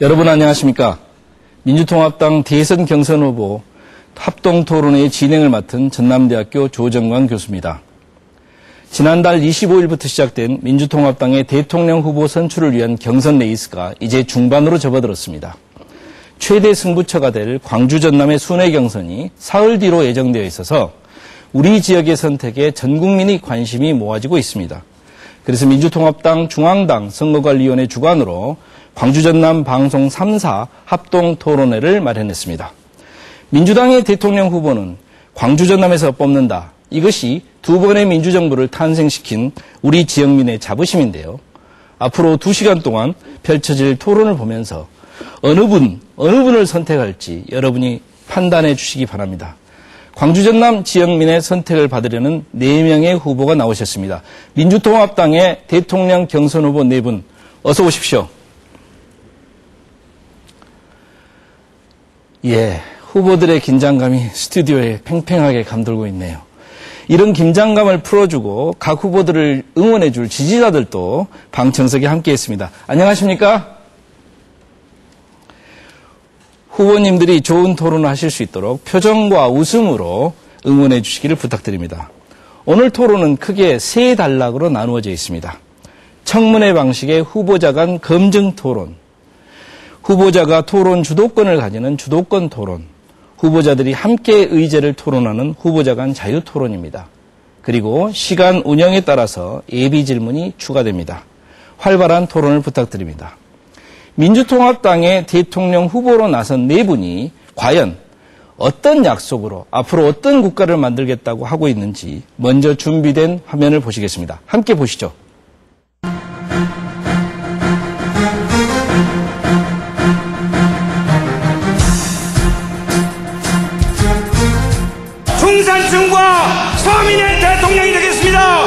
여러분 안녕하십니까? 민주통합당 대선 경선 후보 합동토론회의 진행을 맡은 전남대학교 조정관 교수입니다. 지난달 25일부터 시작된 민주통합당의 대통령 후보 선출을 위한 경선 레이스가 이제 중반으로 접어들었습니다. 최대 승부처가 될 광주 전남의 순회 경선이 사흘 뒤로 예정되어 있어서 우리 지역의 선택에 전 국민이 관심이 모아지고 있습니다. 그래서 민주통합당 중앙당 선거관리위원회 주관으로 광주 전남 방송 3사 합동토론회를 마련했습니다. 민주당의 대통령 후보는 광주 전남에서 뽑는다. 이것이 두 번의 민주정부를 탄생시킨 우리 지역민의 자부심인데요. 앞으로 2시간 동안 펼쳐질 토론을 보면서 어느 분을 선택할지 여러분이 판단해 주시기 바랍니다. 광주 전남 지역민의 선택을 받으려는 4명의 후보가 나오셨습니다. 민주통합당의 대통령 경선 후보 4분 어서 오십시오. 예, 후보들의 긴장감이 스튜디오에 팽팽하게 감돌고 있네요. 이런 긴장감을 풀어주고 각 후보들을 응원해줄 지지자들도 방청석에 함께했습니다. 안녕하십니까? 후보님들이 좋은 토론을 하실 수 있도록 표정과 웃음으로 응원해 주시기를 부탁드립니다. 오늘 토론은 크게 3단락으로 나누어져 있습니다. 청문회 방식의 후보자 간 검증 토론, 후보자가 토론 주도권을 가지는 주도권 토론, 후보자들이 함께 의제를 토론하는 후보자 간 자유 토론입니다. 그리고 시간 운영에 따라서 예비 질문이 추가됩니다. 활발한 토론을 부탁드립니다. 민주통합당의 대통령 후보로 나선 4분이 과연 어떤 약속으로 앞으로 어떤 국가를 만들겠다고 하고 있는지 먼저 준비된 화면을 보시겠습니다. 함께 보시죠. 중산층과 서민의 대통령이 되겠습니다.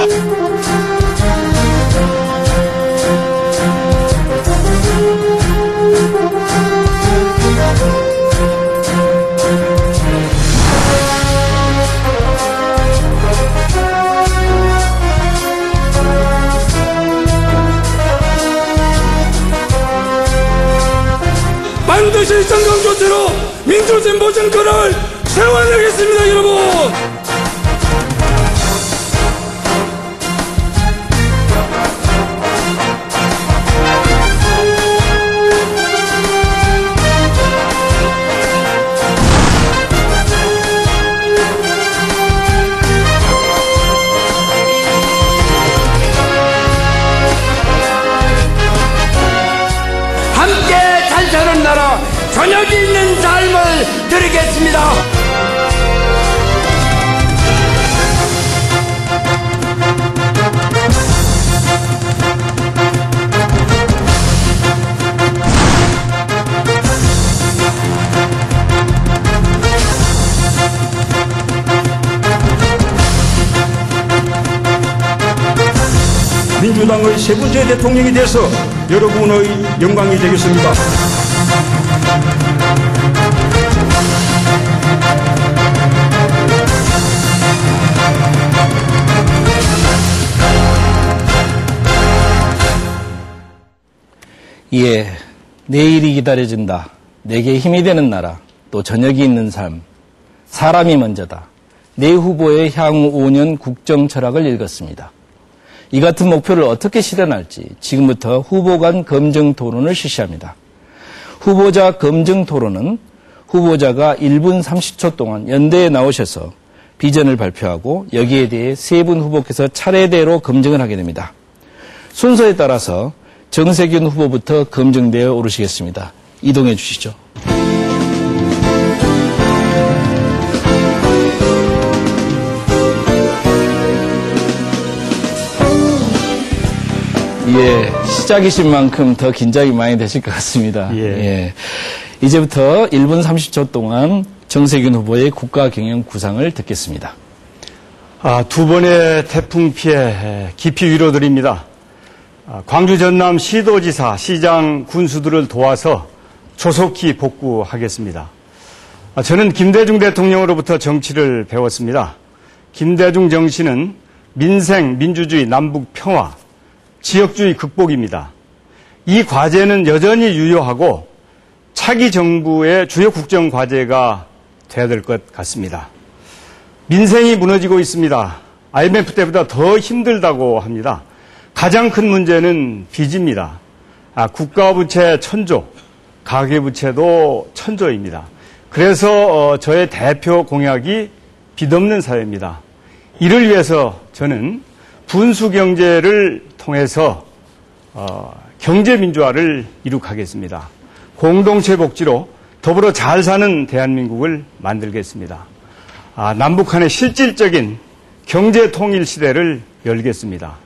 반드시 정강조치로 민주진보 정권을 세워내겠습니다, 여러분. 함께 잘 사는 나라, 저녁이 있는 삶을 드리겠습니다. 민주당의 세 번째 대통령이 돼서 여러분의 영광이 되겠습니다. 예, 내일이 기다려진다. 내게 힘이 되는 나라, 또 저녁이 있는 삶, 사람이 먼저다. 네 후보의 향후 5년 국정 철학을 읽었습니다. 이 같은 목표를 어떻게 실현할지 지금부터 후보 간 검증 토론을 실시합니다. 후보자 검증 토론은 후보자가 1분 30초 동안 연대에 나오셔서 비전을 발표하고 여기에 대해 3분 후보께서 차례대로 검증을 하게 됩니다. 순서에 따라서 정세균 후보부터 검증되어 오르시겠습니다. 이동해 주시죠. 예, 시작이신 만큼 더 긴장이 많이 되실 것 같습니다. 예. 이제부터 1분 30초 동안 정세균 후보의 국가 경영 구상을 듣겠습니다. 두 번의 태풍 피해 깊이 위로드립니다. 광주 전남 시도지사, 시장, 군수들을 도와서 조속히 복구하겠습니다. 저는 김대중 대통령으로부터 정치를 배웠습니다. 김대중 정신은 민생, 민주주의, 남북 평화, 지역주의 극복입니다. 이 과제는 여전히 유효하고 차기 정부의 주요 국정 과제가 돼야 될 것 같습니다. 민생이 무너지고 있습니다. IMF 때보다 더 힘들다고 합니다. 가장 큰 문제는 빚입니다. 국가부채 1000조, 가계부채도 1000조입니다. 그래서 저의 대표 공약이 빚 없는 사회입니다. 이를 위해서 저는 분수경제를 통해서 경제민주화를 이룩하겠습니다. 공동체 복지로 더불어 잘 사는 대한민국을 만들겠습니다. 남북한의 실질적인 경제통일 시대를 열겠습니다.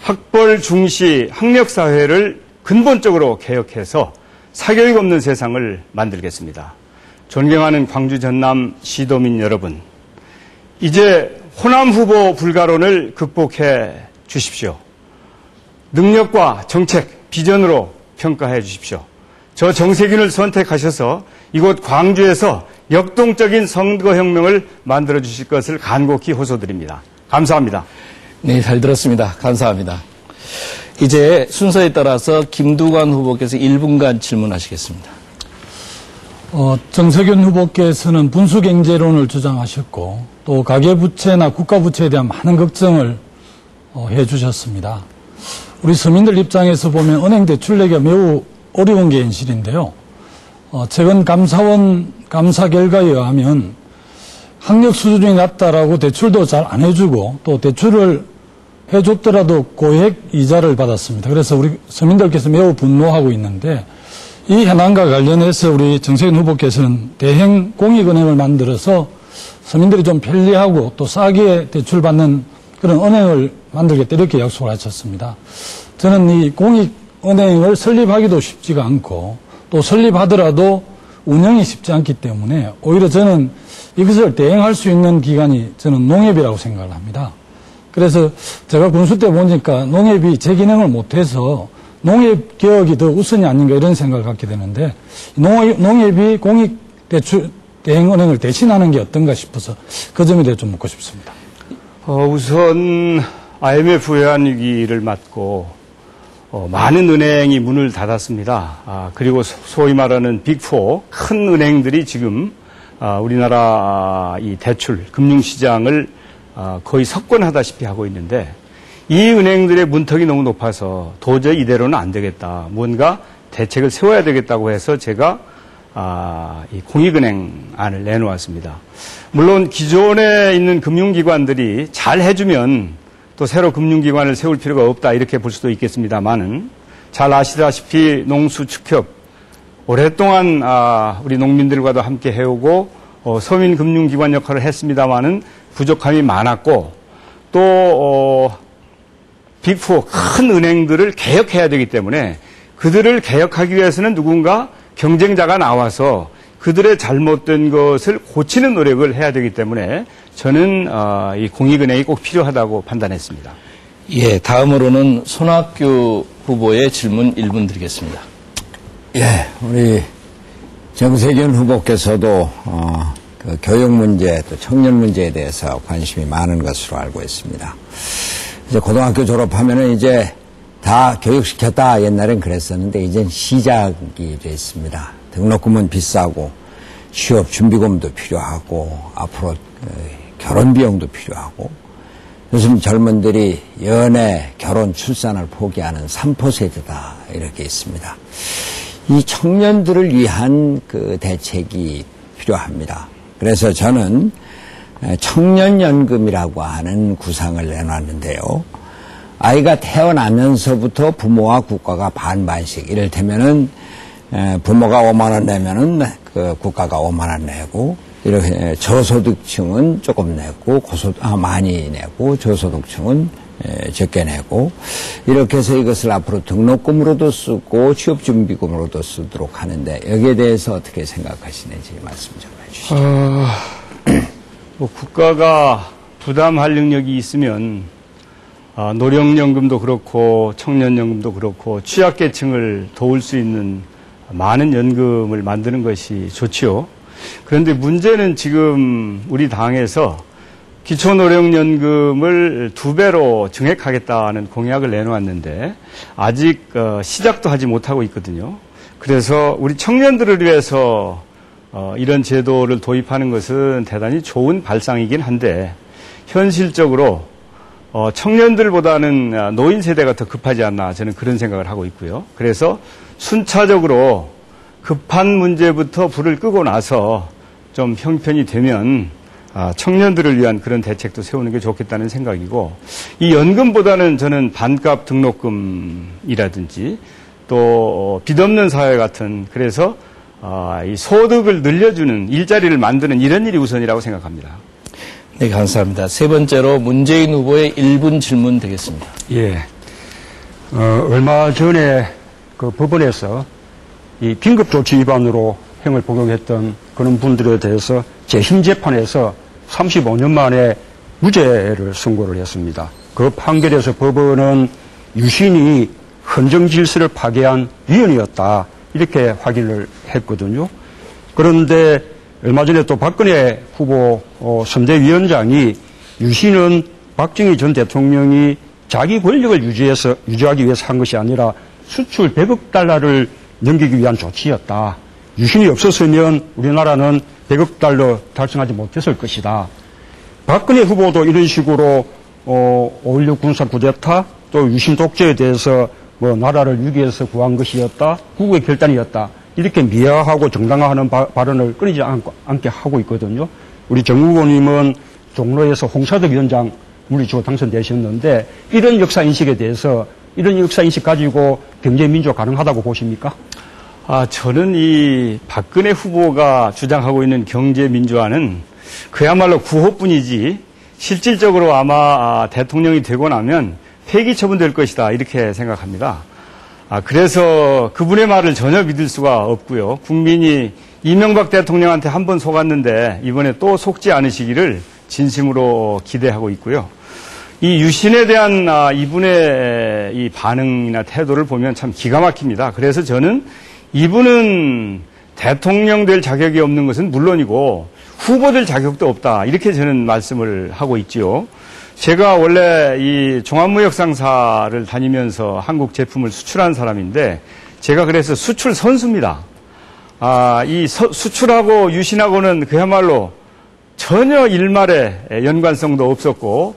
학벌 중시 학력사회를 근본적으로 개혁해서 사교육 없는 세상을 만들겠습니다. 존경하는 광주 전남 시도민 여러분, 이제 호남 후보 불가론을 극복해 주십시오. 능력과 정책, 비전으로 평가해 주십시오. 저 정세균을 선택하셔서 이곳 광주에서 역동적인 선거혁명을 만들어 주실 것을 간곡히 호소드립니다. 감사합니다. 네, 잘 들었습니다. 감사합니다. 이제 순서에 따라서 김두관 후보께서 1분간 질문하시겠습니다. 정세균 후보께서는 분수경제론을 주장하셨고 또 가계부채나 국가부채에 대한 많은 걱정을 해주셨습니다. 우리 서민들 입장에서 보면 은행 대출 내기가 매우 어려운 게 현실인데요. 최근 감사원 감사 결과에 의하면 학력 수준이 낮다라고 대출도 잘 안 해주고 또 대출을 해줬더라도 고액 이자를 받았습니다. 그래서 우리 서민들께서 매우 분노하고 있는데 이 현안과 관련해서 우리 정세균 후보께서는 대행 공익은행을 만들어서 서민들이 좀 편리하고 또 싸게 대출받는 그런 은행을 만들겠다 이렇게 약속을 하셨습니다. 저는 이 공익은행을 설립하기도 쉽지가 않고 또 설립하더라도 운영이 쉽지 않기 때문에 오히려 저는 이것을 대행할 수 있는 기관이 저는 농협이라고 생각을 합니다. 그래서 제가 군수 때 보니까 농협이 제 기능을 못해서 농협 개혁이 더 우선이 아닌가 이런 생각을 갖게 되는데 농협이 공익대출 대행은행을 대신하는 게 어떤가 싶어서 그 점에 대해 좀 묻고 싶습니다. 우선 IMF 외환위기를 맞고 많은 은행이 문을 닫았습니다. 그리고 소위 말하는 빅4 큰 은행들이 지금 우리나라 이 대출 금융시장을 거의 석권하다시피 하고 있는데 이 은행들의 문턱이 너무 높아서 도저히 이대로는 안 되겠다. 뭔가 대책을 세워야 되겠다고 해서 제가 이 공익은행 안을 내놓았습니다. 물론 기존에 있는 금융기관들이 잘 해주면 또 새로 금융기관을 세울 필요가 없다 이렇게 볼 수도 있겠습니다만은 잘 아시다시피 농수축협 오랫동안 우리 농민들과도 함께 해오고 서민금융기관 역할을 했습니다만은 부족함이 많았고 또 빅4 큰 은행들을 개혁해야 되기 때문에 그들을 개혁하기 위해서는 누군가 경쟁자가 나와서 그들의 잘못된 것을 고치는 노력을 해야 되기 때문에 저는 이 공익은행이 꼭 필요하다고 판단했습니다. 예, 다음으로는 손학규 후보의 질문 1분 드리겠습니다. 예, 우리 정세균 후보께서도 그 교육 문제 또 청년 문제에 대해서 관심이 많은 것으로 알고 있습니다. 이제 고등학교 졸업하면은 이제 다 교육시켰다 옛날엔 그랬었는데 이젠 시작이 돼 있습니다. 등록금은 비싸고 취업 준비금도 필요하고 앞으로 결혼 비용도 필요하고 요즘 젊은들이 연애, 결혼, 출산을 포기하는 3포세대다 이렇게 있습니다. 이 청년들을 위한 그 대책이 필요합니다. 그래서 저는 청년연금이라고 하는 구상을 내놨는데요. 아이가 태어나면서부터 부모와 국가가 반반씩 이를테면은 부모가 5만 원 내면은 그 국가가 5만 원 내고 이렇게 저소득층은 조금 내고 많이 내고 저소득층은 적게 내고 이렇게 해서 이것을 앞으로 등록금으로도 쓰고 취업준비금으로도 쓰도록 하는데 여기에 대해서 어떻게 생각하시는지 말씀 좀 해주시죠. 뭐 국가가 부담할 능력이 있으면 노령연금도 그렇고 청년연금도 그렇고 취약계층을 도울 수 있는 많은 연금을 만드는 것이 좋지요. 그런데 문제는 지금 우리 당에서 기초노령연금을 2배로 증액하겠다는 공약을 내놓았는데 아직 시작도 하지 못하고 있거든요. 그래서 우리 청년들을 위해서 이런 제도를 도입하는 것은 대단히 좋은 발상이긴 한데 현실적으로 청년들보다는 노인 세대가 더 급하지 않나 저는 그런 생각을 하고 있고요. 그래서 순차적으로 급한 문제부터 불을 끄고 나서 좀 형편이 되면 청년들을 위한 그런 대책도 세우는 게 좋겠다는 생각이고, 이 연금보다는 저는 반값 등록금이라든지 또 빚 없는 사회 같은, 그래서 이 소득을 늘려주는, 일자리를 만드는 이런 일이 우선이라고 생각합니다. 네, 감사합니다. 세 번째로 문재인 후보의 1분 질문 되겠습니다. 예. 얼마 전에 그 법원에서 이 긴급조치 위반으로 형을 복용했던 그런 분들에 대해서 재심 재판에서 35년 만에 무죄를 선고를 했습니다. 그 판결에서 법원은 유신이 헌정 질서를 파괴한 위헌이었다, 이렇게 확인을 했거든요. 그런데 얼마 전에 또 박근혜 후보 선대위원장이 유신은 박정희 전 대통령이 자기 권력을 유지하기 위해서 한 것이 아니라 수출 100억 달러를 넘기기 위한 조치였다. 유신이 없었으면 우리나라는 100억 달러 달성하지 못했을 것이다. 박근혜 후보도 이런 식으로 5.16 군사 쿠데타 또 유신 독재에 대해서 뭐 나라를 위기에서 구한 것이었다, 국의 결단이었다, 이렇게 미화하고 정당화하는 발언을 끊이지 않게 하고 있거든요. 우리 정 후보님은 종로에서 홍사덕 위원장 물리치고 당선되셨는데 이런 역사인식에 대해서, 이런 역사인식 가지고 경제민주화 가능하다고 보십니까? 저는 이 박근혜 후보가 주장하고 있는 경제민주화는 그야말로 구호뿐이지 실질적으로 아마 대통령이 되고 나면 폐기 처분될 것이다, 이렇게 생각합니다. 그래서 그분의 말을 전혀 믿을 수가 없고요. 국민이 이명박 대통령한테 한 번 속았는데 이번에 또 속지 않으시기를 진심으로 기대하고 있고요. 이 유신에 대한 이분의 이 반응이나 태도를 보면 참 기가 막힙니다. 그래서 저는 이분은 대통령 될 자격이 없는 것은 물론이고 후보 될 자격도 없다, 이렇게 저는 말씀을 하고 있지요. 제가 원래 이 종합무역상사를 다니면서 한국 제품을 수출한 사람인데 제가 그래서 수출 선수입니다. 이 수출하고 유신하고는 그야말로 전혀 일말의 연관성도 없었고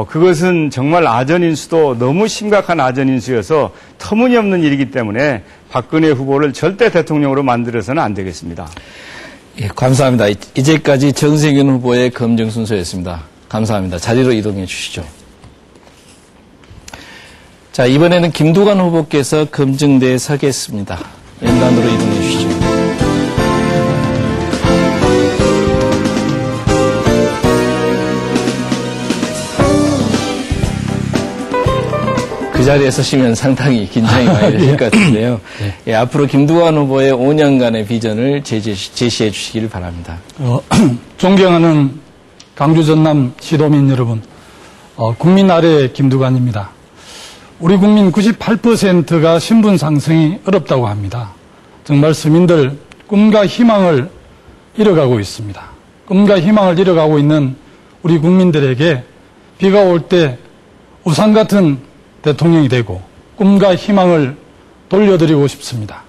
그것은 정말 아전인수도 너무 심각한 아전인수여서 터무니없는 일이기 때문에 박근혜 후보를 절대 대통령으로 만들어서는 안 되겠습니다. 예, 감사합니다. 이제까지 정세균 후보의 검증 순서였습니다. 감사합니다. 자리로 이동해 주시죠. 자, 이번에는 김두관 후보께서 검증대에 서겠습니다. 연단으로 이동해 주시죠. 그 자리에 서시면 상당히 긴장이 많이 되실 것 같은데요. 네. 예, 앞으로 김두관 후보의 5년간의 비전을 제시해 주시길 바랍니다. 존경하는 강주 전남 시도민 여러분, 국민 아래의 김두관입니다. 우리 국민 98%가 신분 상승이 어렵다고 합니다. 정말 서민들 꿈과 희망을 잃어가고 있습니다. 꿈과 희망을 잃어가고 있는 우리 국민들에게 비가 올 때 우산 같은 대통령이 되고 꿈과 희망을 돌려드리고 싶습니다.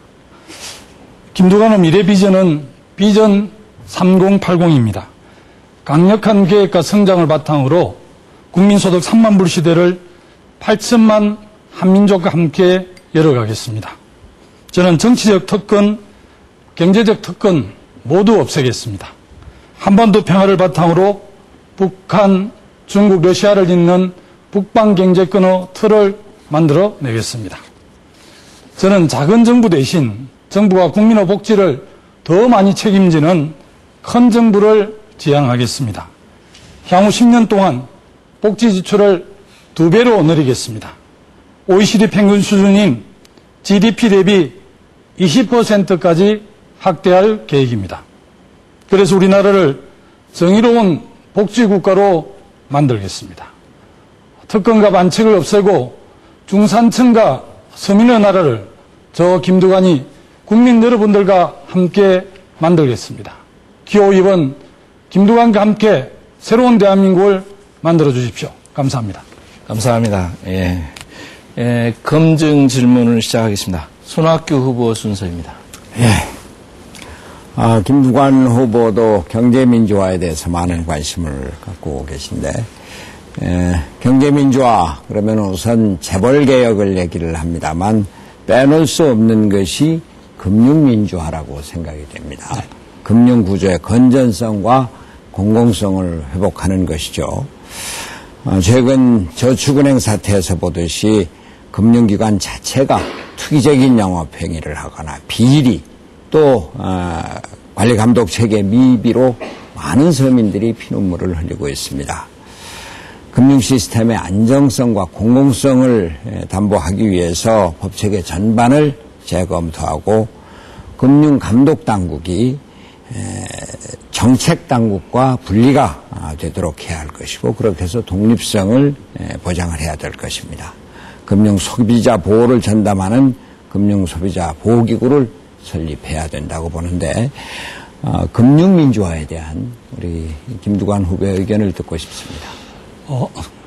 김두관의 미래 비전은 비전 3080입니다. 강력한 계획과 성장을 바탕으로 국민소득 3만 불 시대를 8천만 한민족과 함께 열어가겠습니다. 저는 정치적 특권, 경제적 특권 모두 없애겠습니다. 한반도 평화를 바탕으로 북한, 중국, 러시아를 잇는 북방경제권의 틀을 만들어 내겠습니다. 저는 작은 정부 대신 정부가 국민의 복지를 더 많이 책임지는 큰 정부를 지향하겠습니다. 향후 10년 동안 복지 지출을 2배로 늘리겠습니다. OECD 평균 수준인 GDP 대비 20%까지 확대할 계획입니다. 그래서 우리나라를 정의로운 복지국가로 만들겠습니다. 특권과 반칙을 없애고 중산층과 서민의 나라를 저 김두관이 국민 여러분들과 함께 만들겠습니다. 기호 2번 김두관과 함께 새로운 대한민국을 만들어 주십시오. 감사합니다. 감사합니다. 검증 질문을 시작하겠습니다. 손학규 후보 순서입니다. 김두관 후보도 경제민주화에 대해서 많은 관심을 갖고 계신데, 경제민주화, 그러면 우선 재벌개혁을 얘기를 합니다만, 빼놓을 수 없는 것이 금융민주화라고 생각이 됩니다. 금융구조의 건전성과 공공성을 회복하는 것이죠. 최근 저축은행 사태에서 보듯이 금융기관 자체가 투기적인 영업행위를 하거나 비리, 또 관리감독체계 미비로 많은 서민들이 피눈물을 흘리고 있습니다. 금융시스템의 안정성과 공공성을 담보하기 위해서 법체계 전반을 재검토하고 금융감독당국이 정책당국과 분리가 되도록 해야 할 것이고, 그렇게 해서 독립성을 보장을 해야 될 것입니다. 금융소비자 보호를 전담하는 금융소비자 보호기구를 설립해야 된다고 보는데, 금융민주화에 대한 우리 김두관 후보의 의견을 듣고 싶습니다.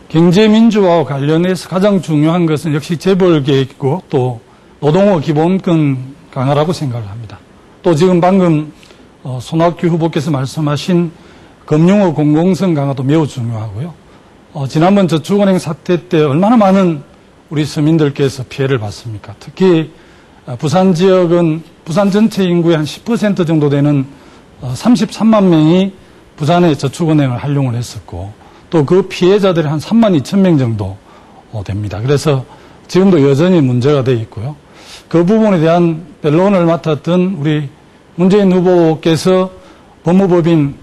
경제민주화와 관련해서 가장 중요한 것은 역시 재벌개혁이고 또 노동의 기본권 강화라고 생각을 합니다. 또 지금 방금 손학규 후보께서 말씀하신 금융의 공공성 강화도 매우 중요하고요. 지난번 저축은행 사태 때 얼마나 많은 우리 서민들께서 피해를 봤습니까? 특히 부산 지역은 부산 전체 인구의 한 10% 정도 되는 33만 명이 부산의 저축은행을 활용을 했었고, 또 그 피해자들이 한 3만 2천 명 정도 됩니다. 그래서 지금도 여전히 문제가 되어 있고요. 그 부분에 대한 변론을 맡았던 우리 문재인 후보께서 법무법인,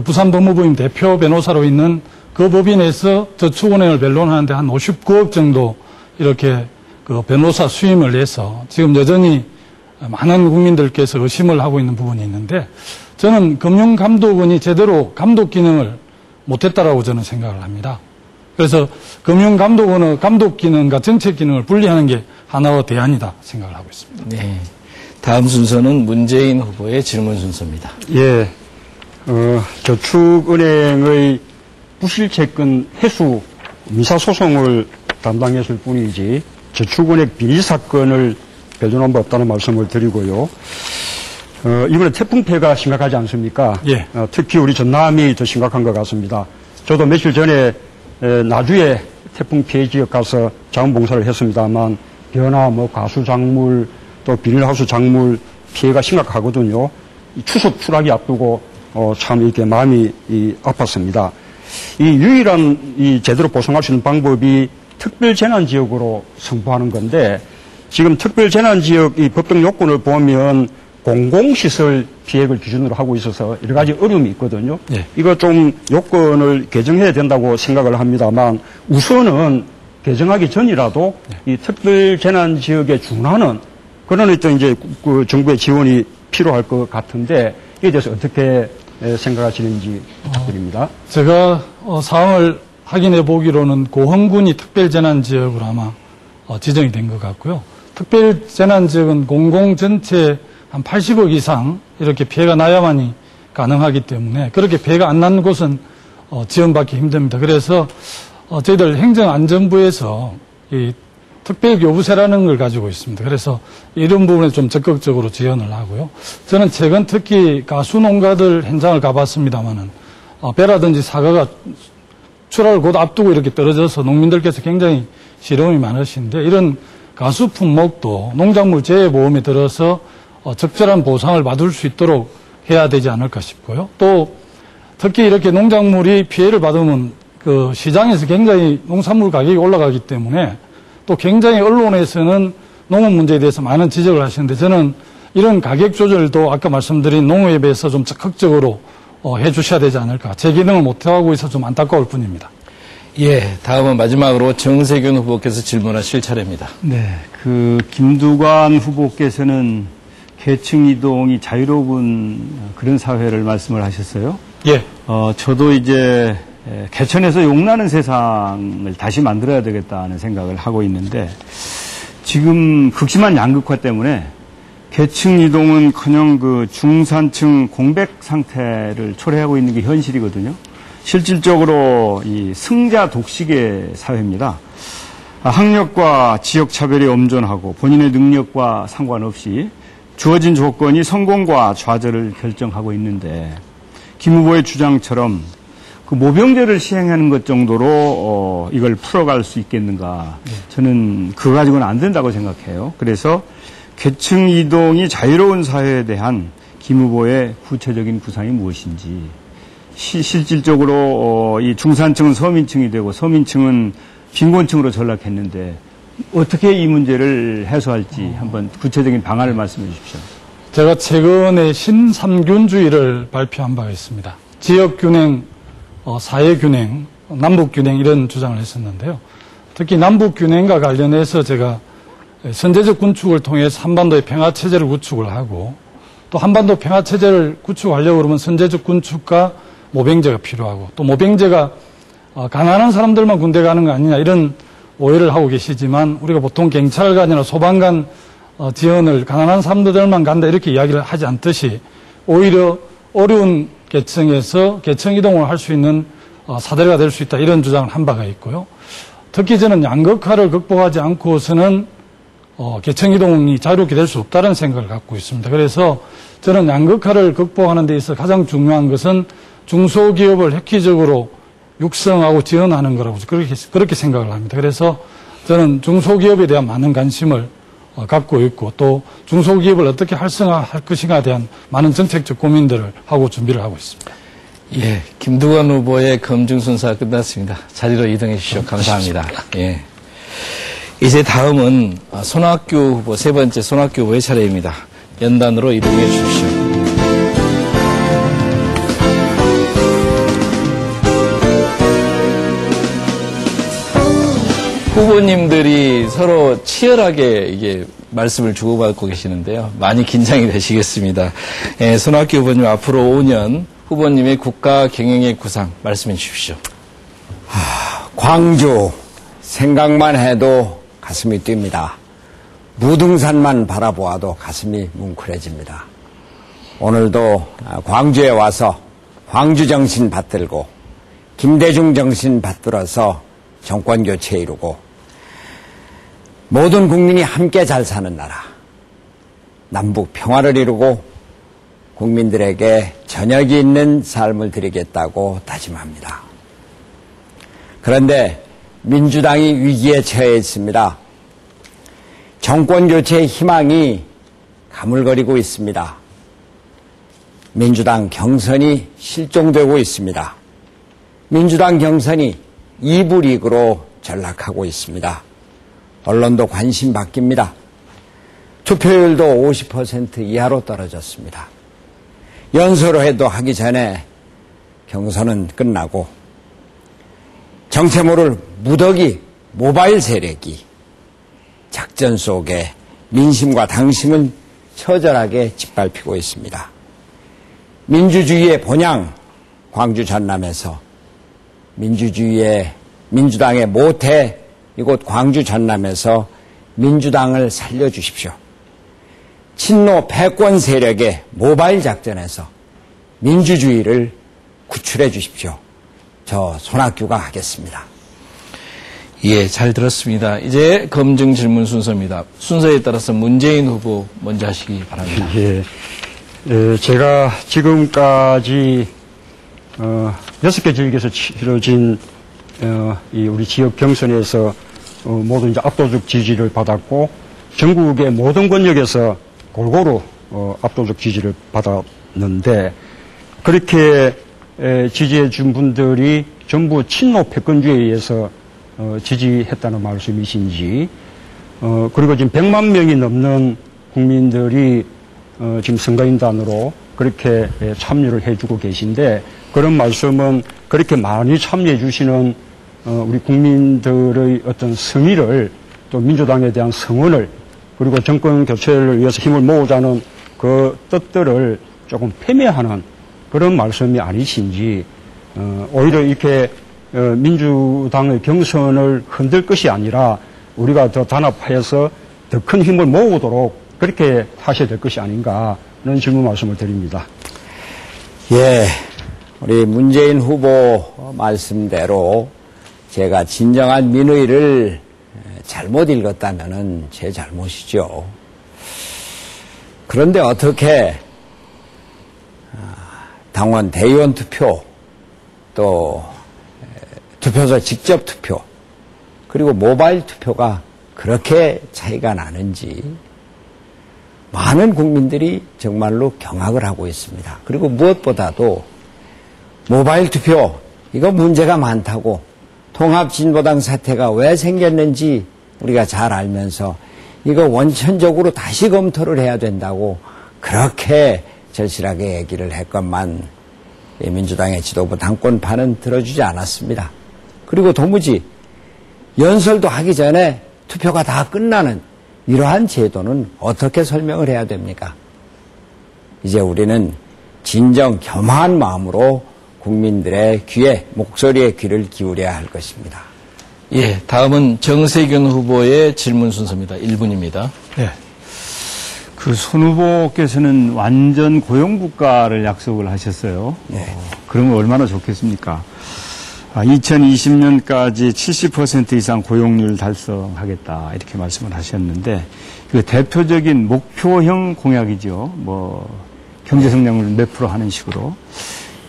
부산 법무부인 대표 변호사로 있는 그 법인에서 저축은행을 변론하는데 한 59억 정도 이렇게 그 변호사 수임을 해서 지금 여전히 많은 국민들께서 의심을 하고 있는 부분이 있는데, 저는 금융감독원이 제대로 감독 기능을 못했다라고 저는 생각을 합니다. 그래서 금융감독원의 감독 기능과 정책 기능을 분리하는 게 하나의 대안이다 생각을 하고 있습니다. 네. 다음 순서는 문재인 후보의 질문 순서입니다. 예. 저축은행의 부실채권 회수 민사소송을 담당했을 뿐이지 저축은행 비리 사건을 배제한 바 없다는 말씀을 드리고요. 이번에 태풍 피해가 심각하지 않습니까? 예. 특히 우리 전남이 더 심각한 것 같습니다. 저도 며칠 전에 나주에 태풍 피해 지역 가서 자원봉사를 했습니다만, 벼나 가수작물 또 비닐하우스 작물 피해가 심각하거든요. 추석 추락이 앞두고 참 이렇게 마음이 아팠습니다. 이 유일한 제대로 보상할 수 있는 방법이 특별재난지역으로 선포하는 건데, 지금 특별재난지역 이 법적 요건을 보면 공공시설 피해를 기준으로 하고 있어서 여러 가지 어려움이 있거든요. 네. 이거 좀 요건을 개정해야 된다고 생각을 합니다만, 우선은 개정하기 전이라도 이 특별재난지역에 준하는 그런 어떤 그 정부의 지원이 필요할 것 같은데, 이에 대해서 어떻게 생각하시는지 부탁드립니다. 제가 사항을 확인해 보기로는 고흥군이 특별재난지역으로 아마 지정이 된 것 같고요. 특별재난지역은 공공 전체 한 80억 이상 이렇게 피해가 나야만이 가능하기 때문에, 그렇게 피해가 안 난 곳은 지원받기 힘듭니다. 그래서 저희들 행정안전부에서 이 특별교부세라는 걸 가지고 있습니다. 그래서 이런 부분에 좀 적극적으로 지원을 하고요. 저는 최근 특히 가수농가들 현장을 가봤습니다만은 배라든지 사과가 출하를 곧 앞두고 이렇게 떨어져서 농민들께서 굉장히 시름이 많으신데, 이런 가수 품목도 농작물 재해보험에 들어서 적절한 보상을 받을 수 있도록 해야 되지 않을까 싶고요. 또 특히 이렇게 농작물이 피해를 받으면 그 시장에서 굉장히 농산물 가격이 올라가기 때문에, 또 굉장히 언론에서는 농업 문제에 대해서 많은 지적을 하시는데, 저는 이런 가격 조절도 아까 말씀드린 농업에 비해서 좀 적극적으로 해 주셔야 되지 않을까. 제 기능을 못하고 있어서 좀 안타까울 뿐입니다. 예, 다음은 마지막으로 정세균 후보께서 질문하실 차례입니다. 네, 김두관 후보께서는 계층 이동이 자유로운 그런 사회를 말씀을 하셨어요. 예. 저도 이제 개천에서 용나는 세상을 다시 만들어야 되겠다는 생각을 하고 있는데, 지금 극심한 양극화 때문에 계층 이동은커녕 그 중산층 공백 상태를 초래하고 있는 게 현실이거든요. 실질적으로 이 승자 독식의 사회입니다. 학력과 지역 차별이 엄존하고 본인의 능력과 상관없이 주어진 조건이 성공과 좌절을 결정하고 있는데 김 후보의 주장처럼 그 모병제를 시행하는 것 정도로 이걸 풀어갈 수 있겠는가? 저는 그거 가지고는 안 된다고 생각해요. 그래서 계층 이동이 자유로운 사회에 대한 김 후보의 구체적인 구상이 무엇인지, 실질적으로 이 중산층은 서민층이 되고 서민층은 빈곤층으로 전락했는데 어떻게 이 문제를 해소할지 한번 구체적인 방안을 말씀해 주십시오. 제가 최근에 신삼균주의를 발표한 바가 있습니다. 지역균행, 사회균행, 남북균행 이런 주장을 했었는데요. 특히 남북균행과 관련해서 제가 선제적 군축을 통해서 한반도의 평화체제를 구축을 하고 또 한반도 평화체제를 구축하려고 그러면 선제적 군축과 모병제가 필요하고 또 모병제가 가난한 사람들만 군대 가는 거 아니냐 이런 오해를 하고 계시지만 우리가 보통 경찰관이나 소방관 지원을 가난한 사람들만 간다 이렇게 이야기를 하지 않듯이 오히려 어려운 계층에서 계층 이동을 할 수 있는 사대가 될 수 있다 이런 주장을 한 바가 있고요. 특히 저는 양극화를 극복하지 않고서는 계층 이동이 자유롭게 될 수 없다는 생각을 갖고 있습니다. 그래서 저는 양극화를 극복하는 데 있어서 가장 중요한 것은 중소기업을 획기적으로 육성하고 지원하는 거라고 그렇게 생각을 합니다. 그래서 저는 중소기업에 대한 많은 관심을 갖고 있고 또 중소기업을 어떻게 활성화할 것인가에 대한 많은 정책적 고민들을 하고 준비를 하고 있습니다. 예, 김두관 후보의 검증 순서가 끝났습니다. 자리로 이동해 주시오. 감사합니다. 예. 이제 다음은 손학규 후보, 세 번째 손학규 후보의 차례입니다. 연단으로 이동해 주십시오. 후보님들이 서로 치열하게 이게 말씀을 주고받고 계시는데요. 많이 긴장이 되시겠습니다. 예, 손학규 후보님 앞으로 5년 후보님의 국가 경영의 구상 말씀해 주십시오. 광주 생각만 해도 가슴이 뜁니다. 무등산만 바라보아도 가슴이 뭉클해집니다. 오늘도 광주에 와서 광주 정신 받들고 김대중 정신 받들어서 정권 교체 이루고 모든 국민이 함께 잘 사는 나라, 남북 평화를 이루고 국민들에게 저녁이 있는 삶을 드리겠다고 다짐합니다. 그런데 민주당이 위기에 처해 있습니다. 정권 교체의 희망이 가물거리고 있습니다. 민주당 경선이 실종되고 있습니다. 민주당 경선이 2부 리그로 전락하고 있습니다. 언론도 관심 바뀝니다. 투표율도 50% 이하로 떨어졌습니다. 연설회도 하기 전에 경선은 끝나고 정체 모를 무더기 모바일 세력이 작전 속에 민심과 당심을 처절하게 짓밟히고 있습니다. 민주주의의 본향 광주 전남에서 민주당의 모태 이곳 광주 전남에서 민주당을 살려주십시오. 친노 패권 세력의 모바일 작전에서 민주주의를 구출해 주십시오. 저 손학규가 하겠습니다. 예, 잘 들었습니다. 이제 검증 질문 순서입니다. 순서에 따라서 문재인 후보 먼저 하시기 바랍니다. 예, 제가 지금까지 6개 지역에서 치러진 이 우리 지역 경선에서 모두 이제 압도적 지지를 받았고 전국의 모든 권역에서 골고루 압도적 지지를 받았는데 그렇게 지지해 준 분들이 전부 친노 패권주의에 의해서 지지했다는 말씀이신지 그리고 지금 100만 명이 넘는 국민들이 지금 선거인단으로 그렇게 참여를 해주고 계신데 그런 말씀은 그렇게 많이 참여해 주시는 우리 국민들의 어떤 성의를 또 민주당에 대한 성원을 그리고 정권 교체를 위해서 힘을 모으자는 그 뜻들을 조금 패배하는 그런 말씀이 아니신지 오히려 이렇게 민주당의 경선을 흔들 것이 아니라 우리가 더 단합해서 더 큰 힘을 모으도록 그렇게 하셔야 될 것이 아닌가 하는 질문 말씀을 드립니다. 예, 우리 문재인 후보 말씀대로 제가 진정한 민의를 잘못 읽었다면은 제 잘못이죠. 그런데 어떻게 당원 대의원 투표, 또 투표소 직접 투표, 그리고 모바일 투표가 그렇게 차이가 나는지 많은 국민들이 정말로 경악을 하고 있습니다. 그리고 무엇보다도 모바일 투표, 이거 문제가 많다고, 통합진보당 사태가 왜 생겼는지 우리가 잘 알면서 이거 원천적으로 다시 검토를 해야 된다고 그렇게 절실하게 얘기를 했건만 민주당의 지도부 당권파는 들어주지 않았습니다. 그리고 도무지 연설도 하기 전에 투표가 다 끝나는 이러한 제도는 어떻게 설명을 해야 됩니까? 이제 우리는 진정 겸허한 마음으로 국민들의 귀에, 목소리에 귀를 기울여야 할 것입니다. 예, 다음은 정세균 후보의 질문 순서입니다. 1분입니다. 네. 그 손 후보께서는 완전 고용국가를 약속을 하셨어요. 네. 그러면 얼마나 좋겠습니까? 2020년까지 70% 이상 고용률 달성하겠다 이렇게 말씀을 하셨는데 그 대표적인 목표형 공약이죠. 뭐 경제 성장률 몇 프로 하는 식으로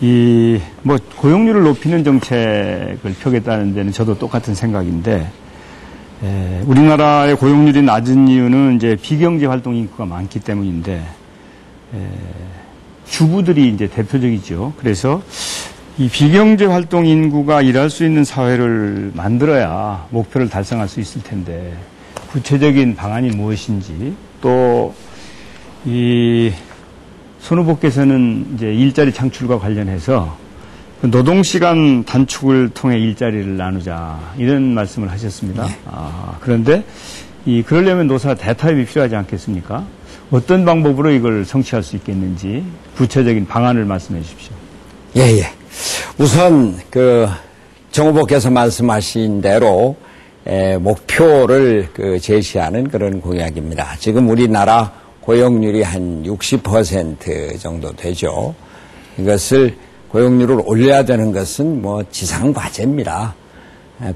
이 뭐 고용률을 높이는 정책을 펴겠다는 데는 저도 똑같은 생각인데 우리나라의 고용률이 낮은 이유는 이제 비경제 활동 인구가 많기 때문인데 주부들이 이제 대표적이죠. 그래서 이 비경제 활동 인구가 일할 수 있는 사회를 만들어야 목표를 달성할 수 있을 텐데 구체적인 방안이 무엇인지 또 이 손 후보께서는 이제 일자리 창출과 관련해서 노동시간 단축을 통해 일자리를 나누자 이런 말씀을 하셨습니다. 네. 그런데 그러려면 노사 대타협이 필요하지 않겠습니까? 어떤 방법으로 이걸 성취할 수 있겠는지 구체적인 방안을 말씀해 주십시오. 예. 우선 정 후보께서 말씀하신 대로 목표를 제시하는 그런 공약입니다. 지금 우리나라 고용률이 한 60% 정도 되죠. 이것을 고용률을 올려야 되는 것은 뭐 지상과제입니다.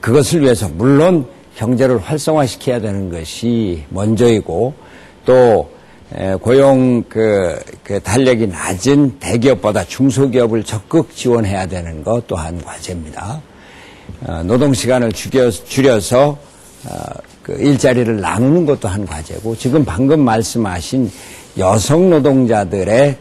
그것을 위해서 물론 경제를 활성화시켜야 되는 것이 먼저이고 또 고용 달력이 낮은 대기업보다 중소기업을 적극 지원해야 되는 것 또한 과제입니다. 노동시간을 줄여서 일자리를 나누는 것도 한 과제고 지금 방금 말씀하신 여성 노동자들의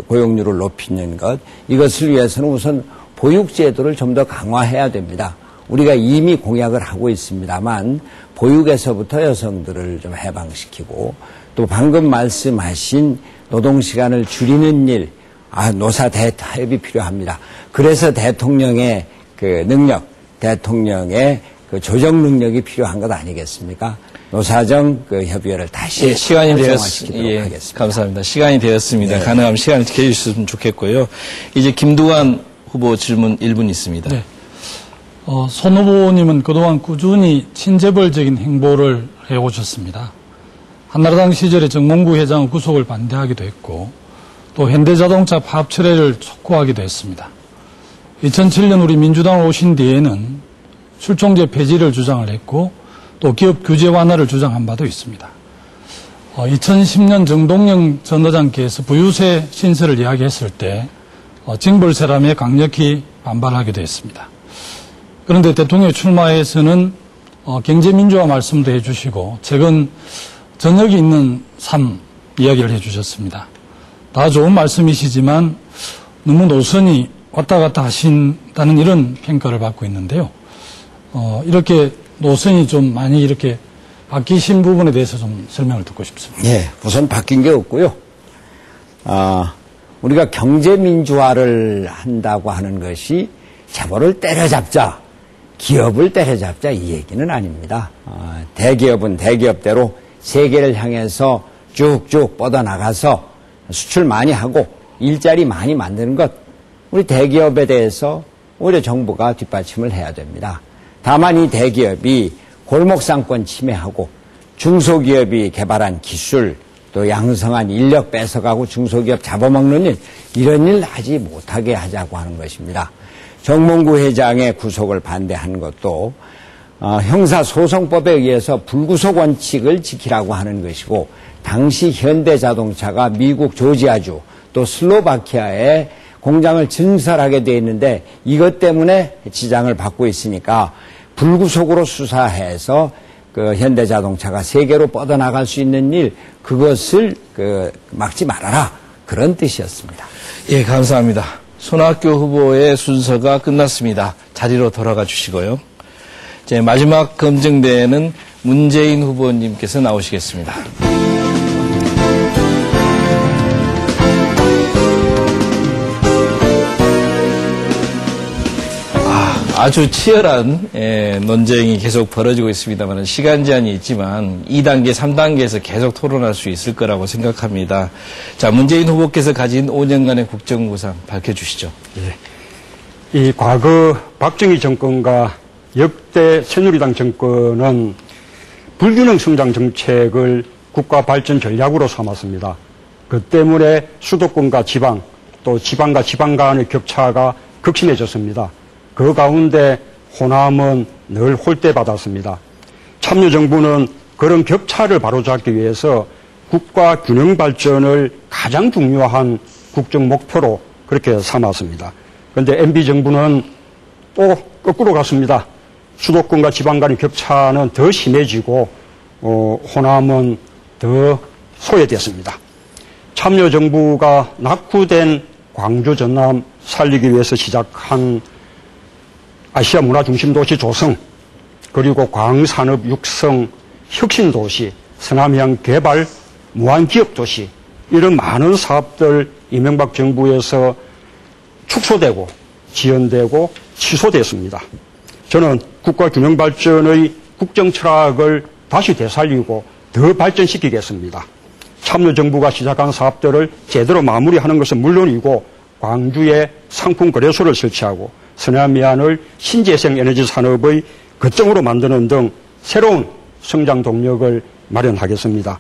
고용률을 높이는 것 이것을 위해서는 우선 보육제도를 좀 더 강화해야 됩니다. 우리가 이미 공약을 하고 있습니다만 보육에서부터 여성들을 좀 해방시키고 또 방금 말씀하신 노동시간을 줄이는 일, 노사 대타협이 필요합니다. 그래서 대통령의 능력, 대통령의 조정 능력이 필요한 것 아니겠습니까? 노사정 협의회를 다시 시간이 활성화시키도록 하겠습니다. 감사합니다. 시간이 되었습니다. 네. 가능하면 시간을 지켜주셨으면 좋겠고요. 이제 김두관 후보 질문 1분 있습니다. 네. 손 후보님은 그동안 꾸준히 친재벌적인 행보를 해오셨습니다. 한나라당 시절에 정몽구 회장의 구속을 반대하기도 했고 또 현대자동차 파업 철회를 촉구하기도 했습니다. 2007년 우리 민주당을 오신 뒤에는 출종제 폐지를 주장을 했고 또 기업 규제 완화를 주장한 바도 있습니다. 2010년 정동영 전 의장께서 부유세 신설을 이야기했을 때 징벌세람에 강력히 반발하기도 했습니다. 그런데 대통령 출마에서는 경제민주화 말씀도 해주시고 최근 저녁이 있는 삶 이야기를 해주셨습니다. 다 좋은 말씀이시지만 너무 노선이 왔다 갔다 하신다는 이런 평가를 받고 있는데요. 이렇게 노선이 좀 많이 이렇게 바뀌신 부분에 대해서 좀 설명을 듣고 싶습니다. 예, 우선 바뀐 게 없고요. 우리가 경제민주화를 한다고 하는 것이 재벌을 때려잡자, 기업을 때려잡자 이 얘기는 아닙니다. 대기업은 대기업대로 세계를 향해서 쭉쭉 뻗어나가서 수출 많이 하고 일자리 많이 만드는 것, 우리 대기업에 대해서 오히려 정부가 뒷받침을 해야 됩니다. 다만 이 대기업이 골목상권 침해하고 중소기업이 개발한 기술 또 양성한 인력 뺏어가고 중소기업 잡아먹는 일 이런 일 하지 못하게 하자고 하는 것입니다. 정몽구 회장의 구속을 반대한 것도 형사소송법에 의해서 불구속 원칙을 지키라고 하는 것이고 당시 현대자동차가 미국 조지아주 또 슬로바키아에 공장을 증설하게 돼 있는데 이것 때문에 지장을 받고 있으니까 불구속으로 수사해서 그 현대자동차가 세계로 뻗어나갈 수 있는 일, 그것을 막지 말아라. 그런 뜻이었습니다. 예, 감사합니다. 손학규 후보의 순서가 끝났습니다. 자리로 돌아가 주시고요. 이제 마지막 검증대에는 문재인 후보님께서 나오시겠습니다. 아주 치열한 논쟁이 계속 벌어지고 있습니다만 시간 제한이 있지만 2단계, 3단계에서 계속 토론할 수 있을 거라고 생각합니다. 자, 문재인 후보께서 가진 5년간의 국정구상 밝혀주시죠. 예. 이 과거 박정희 정권과 역대 새누리당 정권은 불균형 성장 정책을 국가 발전 전략으로 삼았습니다. 그 때문에 수도권과 지방, 또 지방과 지방 간의 격차가 극심해졌습니다. 그 가운데 호남은 늘 홀대받았습니다. 참여정부는 그런 격차를 바로잡기 위해서 국가 균형 발전을 가장 중요한 국정 목표로 그렇게 삼았습니다. 그런데 MB정부는 또 거꾸로 갔습니다. 수도권과 지방 간의 격차는 더 심해지고 호남은 더 소외됐습니다. 참여정부가 낙후된 광주 전남 살리기 위해서 시작한 아시아 문화중심도시 조성, 그리고 광산업 육성, 혁신도시, 서남향 개발, 무한기업도시, 이런 많은 사업들 이명박 정부에서 축소되고 지연되고 취소됐습니다. 저는 국가균형발전의 국정철학을 다시 되살리고 더 발전시키겠습니다. 참여정부가 시작한 사업들을 제대로 마무리하는 것은 물론이고 광주에 상품거래소를 설치하고 서남해안을 신재생 에너지 산업의 거점으로 만드는 등 새로운 성장 동력을 마련하겠습니다.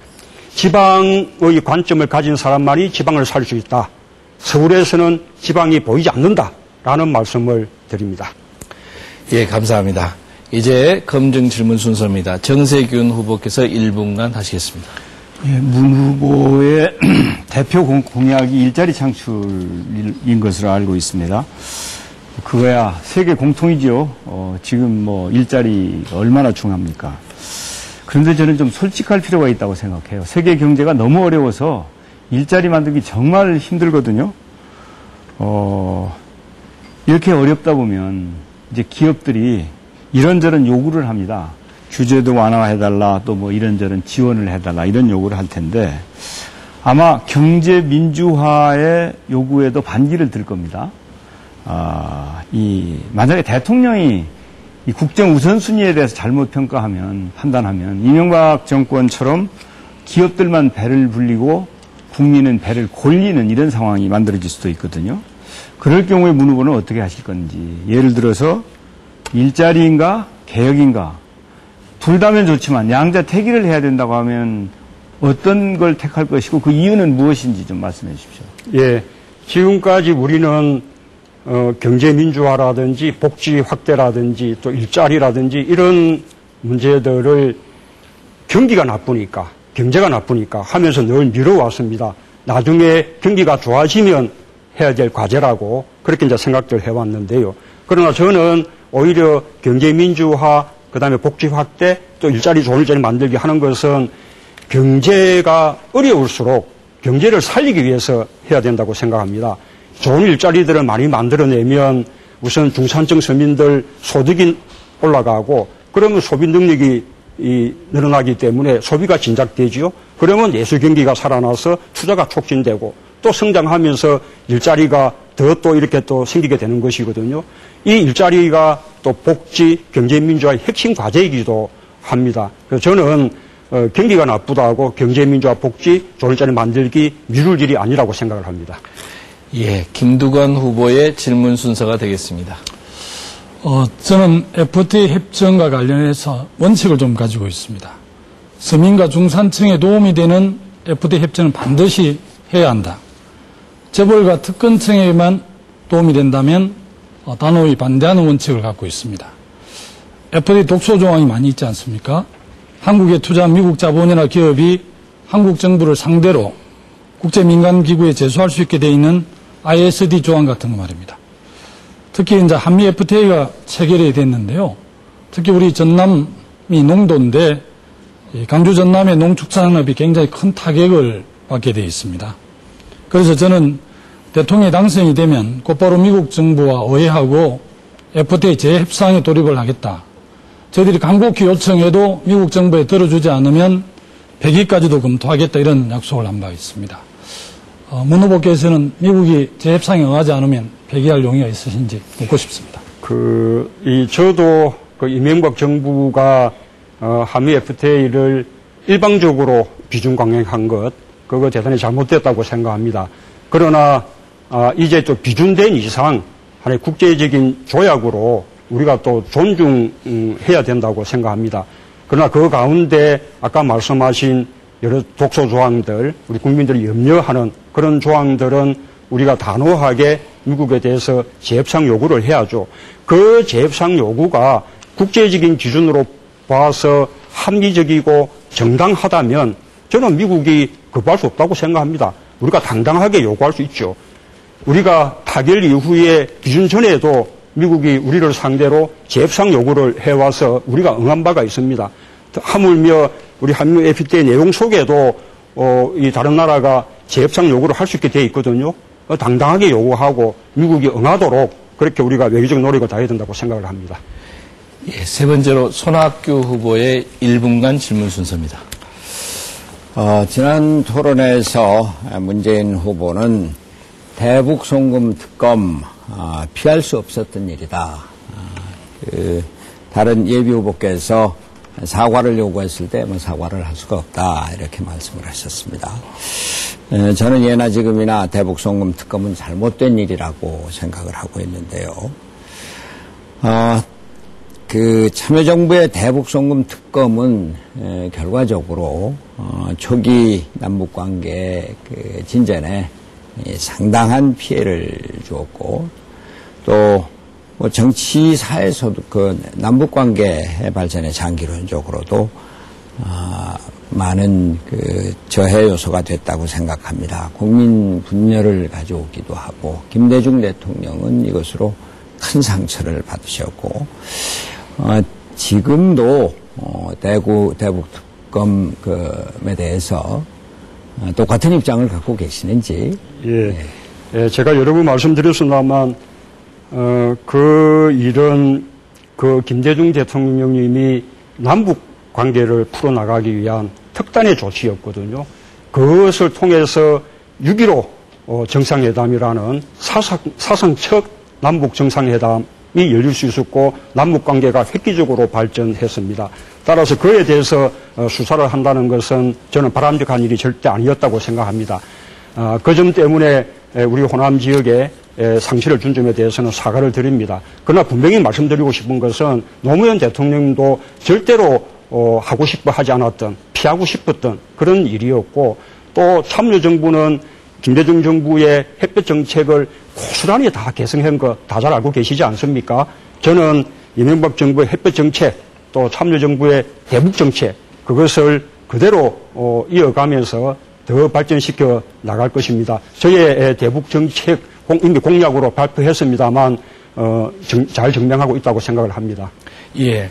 지방의 관점을 가진 사람만이 지방을 살 수 있다. 서울에서는 지방이 보이지 않는다라는 말씀을 드립니다. 예, 감사합니다. 이제 검증 질문 순서입니다. 정세균 후보께서 1분간 하시겠습니다. 예, 문 후보의 대표 공약이 일자리 창출인 것으로 알고 있습니다. 그거야 세계 공통이죠. 지금 일자리가 얼마나 중요합니까? 그런데 저는 좀 솔직할 필요가 있다고 생각해요. 세계 경제가 너무 어려워서 일자리 만들기 정말 힘들거든요. 이렇게 어렵다 보면 이제 기업들이 이런저런 요구를 합니다. 규제도 완화해달라, 또 이런저런 지원을 해달라, 이런 요구를 할 텐데 아마 경제 민주화의 요구에도 반기를 들 겁니다. 만약에 대통령이 이 국정 우선순위에 대해서 잘못 평가하면, 판단하면, 이명박 정권처럼 기업들만 배를 불리고 국민은 배를 골리는 이런 상황이 만들어질 수도 있거든요. 그럴 경우에 문 후보는 어떻게 하실 건지. 예를 들어서 일자리인가, 개혁인가. 둘 다면 좋지만 양자택일을 해야 된다고 하면 어떤 걸 택할 것이고 그 이유는 무엇인지 좀 말씀해 주십시오. 예, 지금까지 우리는 경제 민주화라든지 복지 확대라든지 또 일자리라든지 이런 문제들을 경기가 나쁘니까, 경제가 나쁘니까 하면서 늘 미뤄왔습니다. 나중에 경기가 좋아지면 해야 될 과제라고 그렇게 이제 생각들 해왔는데요. 그러나 저는 오히려 경제 민주화, 그 다음에 복지 확대, 또 일자리 좋은 일자리 만들기 하는 것은 경제가 어려울수록 경제를 살리기 위해서 해야 된다고 생각합니다. 좋은 일자리들을 많이 만들어내면 우선 중산층 서민들 소득이 올라가고 그러면 소비 능력이 늘어나기 때문에 소비가 진작되지요. 그러면 예술 경기가 살아나서 투자가 촉진되고 또 성장하면서 일자리가 더 또 이렇게 또 생기게 되는 것이거든요. 이 일자리가 또 복지, 경제민주화의 핵심 과제이기도 합니다. 그래서 저는 경기가 나쁘다고 경제민주화, 복지, 좋은 일자리 만들기 미룰 일이 아니라고 생각을 합니다. 예, 김두관 후보의 질문 순서가 되겠습니다. 저는 FTA 협정과 관련해서 원칙을 좀 가지고 있습니다. 서민과 중산층에 도움이 되는 FTA 협정은 반드시 해야 한다. 재벌과 특권층에만 도움이 된다면 단호히 반대하는 원칙을 갖고 있습니다. FTA 독소 조항이 많이 있지 않습니까? 한국에 투자한 미국 자본이나 기업이 한국 정부를 상대로 국제민간기구에 제소할 수 있게 돼 있는 ISD 조항 같은 거 말입니다. 특히 이제 한미 FTA가 체결이 됐는데요. 특히 우리 전남이 농도인데 강주 전남의 농축산업이 굉장히 큰 타격을 받게 되어 있습니다. 그래서 저는 대통령이 당선이 되면 곧바로 미국 정부와 의회하고 FTA 재협상에 돌입을 하겠다. 저희들이 간곡히 요청해도 미국 정부에 들어주지 않으면 폐기까지도 검토하겠다 이런 약속을 한 바 있습니다. 문 후보께서는 미국이 재협상에 응하지 않으면 폐기할 용의가 있으신지 묻고 싶습니다. 저도 이명박 정부가 한미 FTA를 일방적으로 비중 강행한 것, 그거 대단히 잘못됐다고 생각합니다. 그러나 이제 또 비준된 이상 하나의 국제적인 조약으로 우리가 또 존중해야 된다고 생각합니다. 그러나 그 가운데 아까 말씀하신 여러 독소 조항들, 우리 국민들이 염려하는 그런 조항들은 우리가 단호하게 미국에 대해서 재협상 요구를 해야죠. 그 재협상 요구가 국제적인 기준으로 봐서 합리적이고 정당하다면 저는 미국이 거부할 수 없다고 생각합니다. 우리가 당당하게 요구할 수 있죠. 우리가 타결 이후에 기준 전에도 미국이 우리를 상대로 재협상 요구를 해와서 우리가 응한 바가 있습니다. 하물며 우리 한미 FTA 내용 속에도 이 다른 나라가 재협상 요구를 할 수 있게 되어 있거든요. 당당하게 요구하고 미국이 응하도록 그렇게 우리가 외교적 노력을 다해야 된다고 생각을 합니다. 예, 세 번째로 손학규 후보의 1분간 질문 순서입니다. 지난 토론에서 문재인 후보는 대북 송금 특검 피할 수 없었던 일이다. 다른 예비 후보께서 사과를 요구했을 때 사과를 할 수가 없다 이렇게 말씀을 하셨습니다. 저는 예나 지금이나 대북 송금 특검은 잘못된 일이라고 생각을 하고 있는데요. 참여정부의 대북 송금 특검은 결과적으로 초기 남북관계 진전에 상당한 피해를 주었고 또 정치 사회에서도 남북관계 발전의 장기론적으로도 많은 저해 요소가 됐다고 생각합니다. 국민 분열을 가져오기도 하고 김대중 대통령은 이것으로 큰 상처를 받으셨고 지금도 대북 특검에 대해서 똑같은 입장을 갖고 계시는지. 예, 제가 여러 번 말씀드렸습니다만 일은 김대중 대통령님이 남북 관계를 풀어나가기 위한 특단의 조치였거든요. 그것을 통해서 6.15 정상회담이라는 사상 첫 남북 정상회담이 열릴 수 있었고 남북 관계가 획기적으로 발전했습니다. 따라서 그에 대해서 수사를 한다는 것은 저는 바람직한 일이 절대 아니었다고 생각합니다. 그 점 때문에 우리 호남 지역에 상처를 준 점에 대해서는 사과를 드립니다. 그러나 분명히 말씀드리고 싶은 것은 노무현 대통령도 절대로 하고 싶어 하지 않았던, 피하고 싶었던 그런 일이었고 또 참여정부는 김대중 정부의 햇볕 정책을 고스란히 다 개성한 거 다 잘 알고 계시지 않습니까? 저는 이명박 정부의 햇볕 정책 또 참여정부의 대북 정책 그것을 그대로 이어가면서 더 발전시켜 나갈 것입니다. 저의 대북 정책 이미 공약으로 발표했습니다만 잘 증명하고 있다고 생각을 합니다. 예,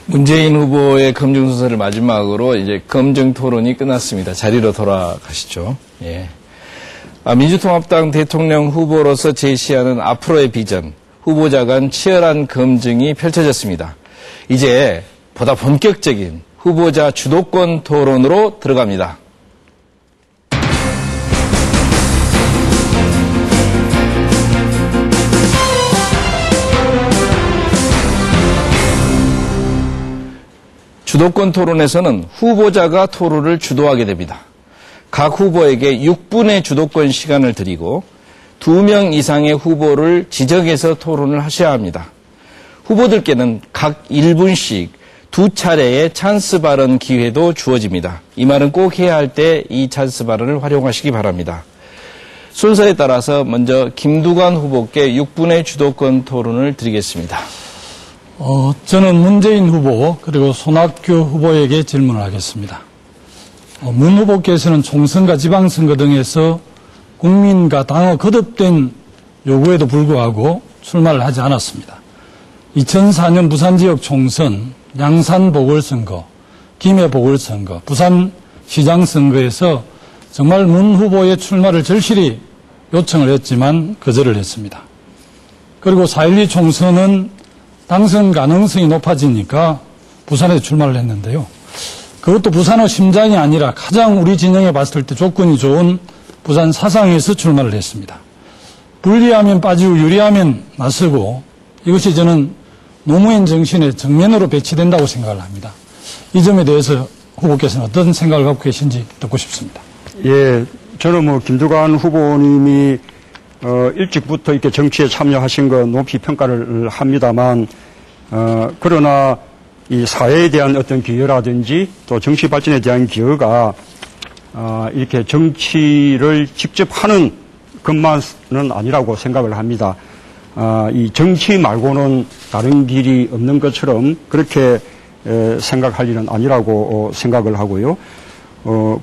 문재인 후보의 검증 순서를 마지막으로 이제 검증 토론이 끝났습니다. 자리로 돌아가시죠. 예. 민주통합당 대통령 후보로서 제시하는 앞으로의 비전, 후보자 간 치열한 검증이 펼쳐졌습니다. 이제 보다 본격적인 후보자 주도권 토론으로 들어갑니다. 주도권 토론에서는 후보자가 토론을 주도하게 됩니다. 각 후보에게 6분의 주도권 시간을 드리고 2명 이상의 후보를 지정해서 토론을 하셔야 합니다. 후보들께는 각 1분씩 2차례의 찬스 발언 기회도 주어집니다. 이 말은 꼭 해야 할 때 이 찬스 발언을 활용하시기 바랍니다. 순서에 따라서 먼저 김두관 후보께 6분의 주도권 토론을 드리겠습니다. 저는 문재인 후보 그리고 손학규 후보에게 질문을 하겠습니다. 문 후보께서는 총선과 지방선거 등에서 국민과 당의 거듭된 요구에도 불구하고 출마를 하지 않았습니다. 2004년 부산 지역 총선, 양산 보궐선거, 김해 보궐선거, 부산 시장 선거에서 정말 문 후보의 출마를 절실히 요청을 했지만 거절을 했습니다. 그리고 4.12 총선은 당선 가능성이 높아지니까 부산에 출마를 했는데요. 그것도 부산의 심장이 아니라 가장 우리 진영에 봤을 때 조건이 좋은 부산 사상에서 출마를 했습니다. 불리하면 빠지고 유리하면 나서고 이것이 저는 노무현 정신의 정면으로 배치된다고 생각을 합니다. 이 점에 대해서 후보께서는 어떤 생각을 갖고 계신지 듣고 싶습니다. 예, 저는 김두관 후보님이 일찍부터 이렇게 정치에 참여하신 거 높이 평가를 합니다만, 그러나 이 사회에 대한 어떤 기여라든지 또 정치 발전에 대한 기여가 이렇게 정치를 직접 하는 것만은 아니라고 생각을 합니다. 이 정치 말고는 다른 길이 없는 것처럼 그렇게 생각할 일은 아니라고 생각을 하고요.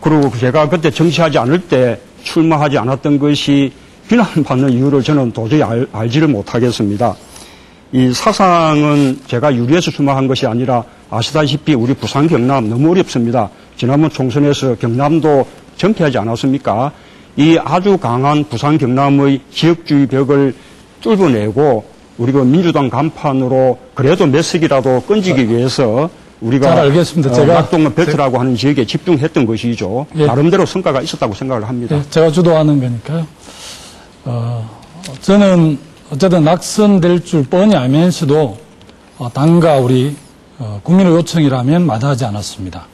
그리고 제가 그때 정치하지 않을 때 출마하지 않았던 것이 비난받는 이유를 저는 도저히 알지를 못하겠습니다. 이 사상은 제가 유리해서 출마한 것이 아니라 아시다시피 우리 부산 경남 너무 어렵습니다. 지난번 총선에서 경남도 전패하지 않았습니까? 이 아주 강한 부산 경남의 지역주의 벽을 뚫어내고 우리가 민주당 간판으로 그래도 몇 석이라도 건지기 위해서 우리가 잘 알겠습니다. 제가 낙동은 벨트라고 하는 지역에 집중했던 것이죠. 예. 나름대로 성과가 있었다고 생각을 합니다. 예, 제가 주도하는 거니까요. 저는 어쨌든 낙선될 줄 뻔히 알면서도 당과 우리 국민의 요청이라면 마다하지 않았습니다.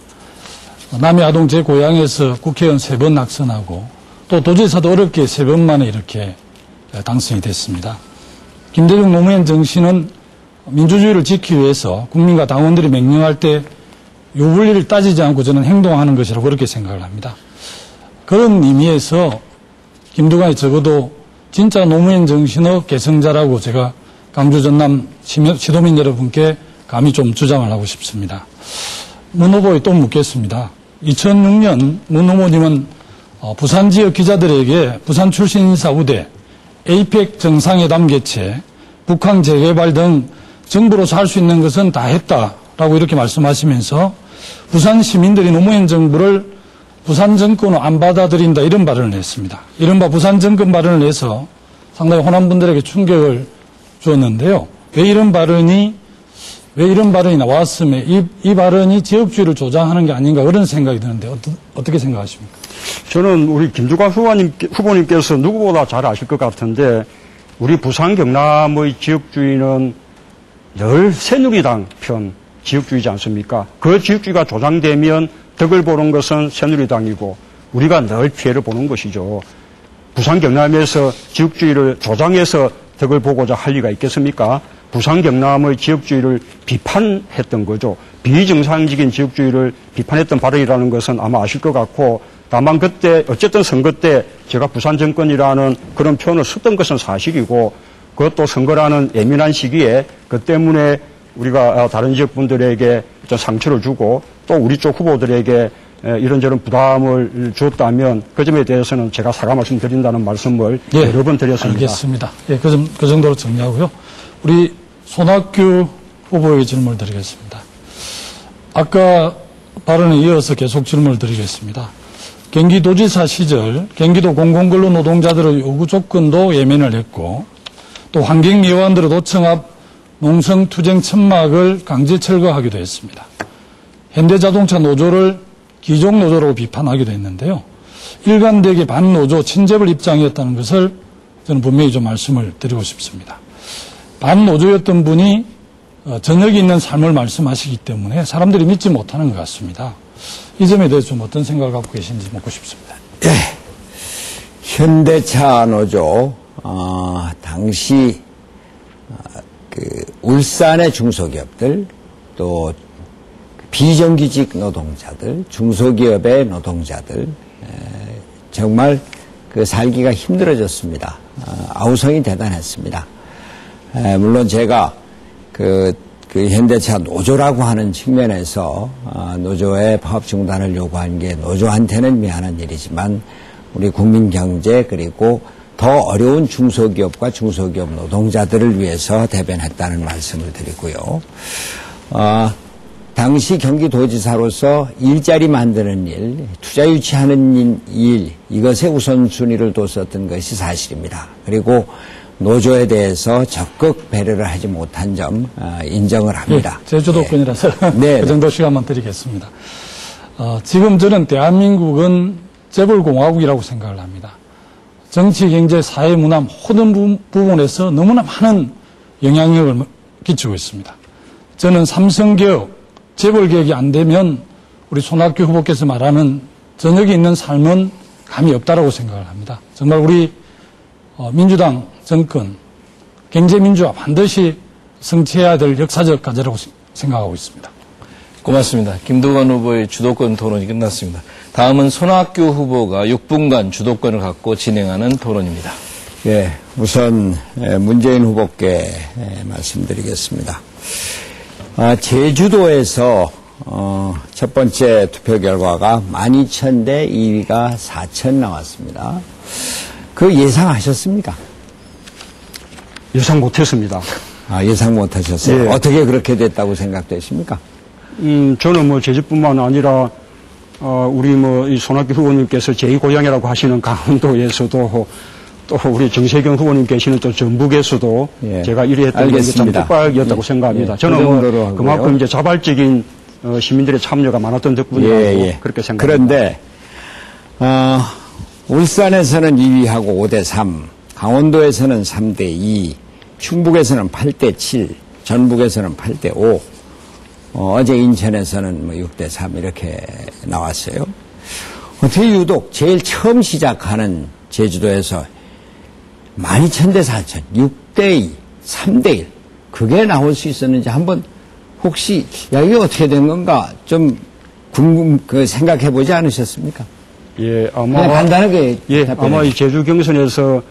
남해 아동 제 고향에서 국회의원 3번 낙선하고 또 도지사도 어렵게 3번 만에 이렇게 당선이 됐습니다. 김대중 노무현 정신은 민주주의를 지키기 위해서 국민과 당원들이 명령할 때 유불리를 따지지 않고 저는 행동하는 것이라고 그렇게 생각을 합니다. 그런 의미에서 김두관이 적어도 진짜 노무현 정신의 계승자라고 제가 강주 전남 시도민 여러분께 감히 좀 주장을 하고 싶습니다. 문 후보에 또 묻겠습니다. 2006년 문 후보님은 부산 지역 기자들에게 부산 출신 인사 우대, 에이펙 정상회담 개최, 북한 재개발 등 정부로서 할 수 있는 것은 다 했다라고 이렇게 말씀하시면서 부산 시민들이 노무현 정부를 부산 정권을 안 받아들인다 이런 발언을 했습니다. 이른바 부산 정권 발언을 해서 상당히 호남 분들에게 충격을 주었는데요. 왜 이런 발언이 나왔으면 이 발언이 지역주의를 조장하는 게 아닌가 그런 생각이 드는데 어떻게 생각하십니까? 저는 우리 김두관 후보님께서 누구보다 잘 아실 것 같은데 우리 부산 경남의 지역주의는 늘 새누리당 편 지역주의지 않습니까? 그 지역주의가 조장되면 덕을 보는 것은 새누리당이고 우리가 늘 피해를 보는 것이죠. 부산 경남에서 지역주의를 조장해서 덕을 보고자 할 리가 있겠습니까? 부산 경남의 지역주의를 비판했던 거죠. 비정상적인 지역주의를 비판했던 발언이라는 것은 아마 아실 것 같고 다만 그때 어쨌든 선거 때 제가 부산 정권이라는 그런 표현을 썼던 것은 사실이고 그것도 선거라는 예민한 시기에 그 때문에 우리가 다른 지역 분들에게 좀 상처를 주고 또 우리 쪽 후보들에게 이런저런 부담을 주었다면 그 점에 대해서는 제가 사과 말씀드린다는 말씀을 여러 번 드렸습니다. 알겠습니다. 예, 그 정도로 정리하고요. 우리 손학규 후보에게 질문을 드리겠습니다. 아까 발언에 이어서 계속 질문을 드리겠습니다. 경기도지사 시절 경기도 공공근로 노동자들의 요구 조건도 예면을 했고 또 환경미화원들의 도청 앞 농성 투쟁 천막을 강제 철거하기도 했습니다. 현대자동차 노조를 기종 노조라고 비판하기도 했는데요. 일관되게 반노조 친재벌 입장이었다는 것을 저는 분명히 좀 말씀을 드리고 싶습니다. 반노조였던 분이 저녁이 있는 삶을 말씀하시기 때문에 사람들이 믿지 못하는 것 같습니다. 이 점에 대해서 좀 어떤 생각을 갖고 계신지 묻고 싶습니다. 예. 현대차 노조, 당시, 울산의 중소기업들, 또 비정규직 노동자들, 중소기업의 노동자들, 정말 살기가 힘들어졌습니다. 아우성이 대단했습니다. 물론 제가 그 현대차 노조라고 하는 측면에서 노조의 파업 중단을 요구한 게 노조한테는 미안한 일이지만 우리 국민 경제 그리고 더 어려운 중소기업과 중소기업 노동자들을 위해서 대변했다는 말씀을 드리고요. 당시 경기도지사로서 일자리 만드는 일, 투자 유치하는 일, 이것에 우선순위를 뒀었던 것이 사실입니다. 그리고 노조에 대해서 적극 배려를 하지 못한 점 인정을 합니다. 네, 제주도권이라서 네. 그 정도 시간만 드리겠습니다. 지금 저는 대한민국은 재벌공화국이라고 생각을 합니다. 정치, 경제, 사회, 문화 모든 부분에서 너무나 많은 영향력을 끼치고 있습니다. 저는 삼성개혁, 재벌개혁이 안 되면 우리 손학규 후보께서 말하는 저녁이 있는 삶은 감이 없다라고 생각을 합니다. 정말 우리 민주당 정권, 경제민주화 반드시 성취해야 될 역사적 과제라고 생각하고 있습니다. 고맙습니다. 김두관 후보의 주도권 토론이 끝났습니다. 다음은 손학규 후보가 6분간 주도권을 갖고 진행하는 토론입니다. 예, 우선 문재인 후보께 말씀드리겠습니다. 제주도에서 첫 번째 투표 결과가 12,000대 2위가 4,000 나왔습니다. 그 예상하셨습니까? 예상 못했습니다. 예상 못하셨어요? 예. 어떻게 그렇게 됐다고 생각되십니까? 저는 뭐 제주뿐만 아니라 우리 이 손학규 후보님께서 제2고향이라고 하시는 강원도에서도 또 우리 정세경 후보님 계시는 또 전북에서도 예. 제가 1위 했던 게 참 뜻밖이었다고 예. 생각합니다. 예. 저는 그 뭐 정도로 하고요. 그만큼 이제 자발적인 시민들의 참여가 많았던 덕분이라고 그렇게 생각합니다. 그런데 울산에서는 2위하고 5대3, 강원도에서는 3대2, 충북에서는 8대7, 전북에서는 8대5, 어제 인천에서는 6대3 이렇게 나왔어요. 어떻게 유독 제일 처음 시작하는 제주도에서 12,000대 4,000, 6대2, 3대1 그게 나올 수 있었는지 한번 혹시 이게 어떻게 된 건가 좀 생각해 보지 않으셨습니까? 예, 그냥 간단하게 아마 이 제주 경선에서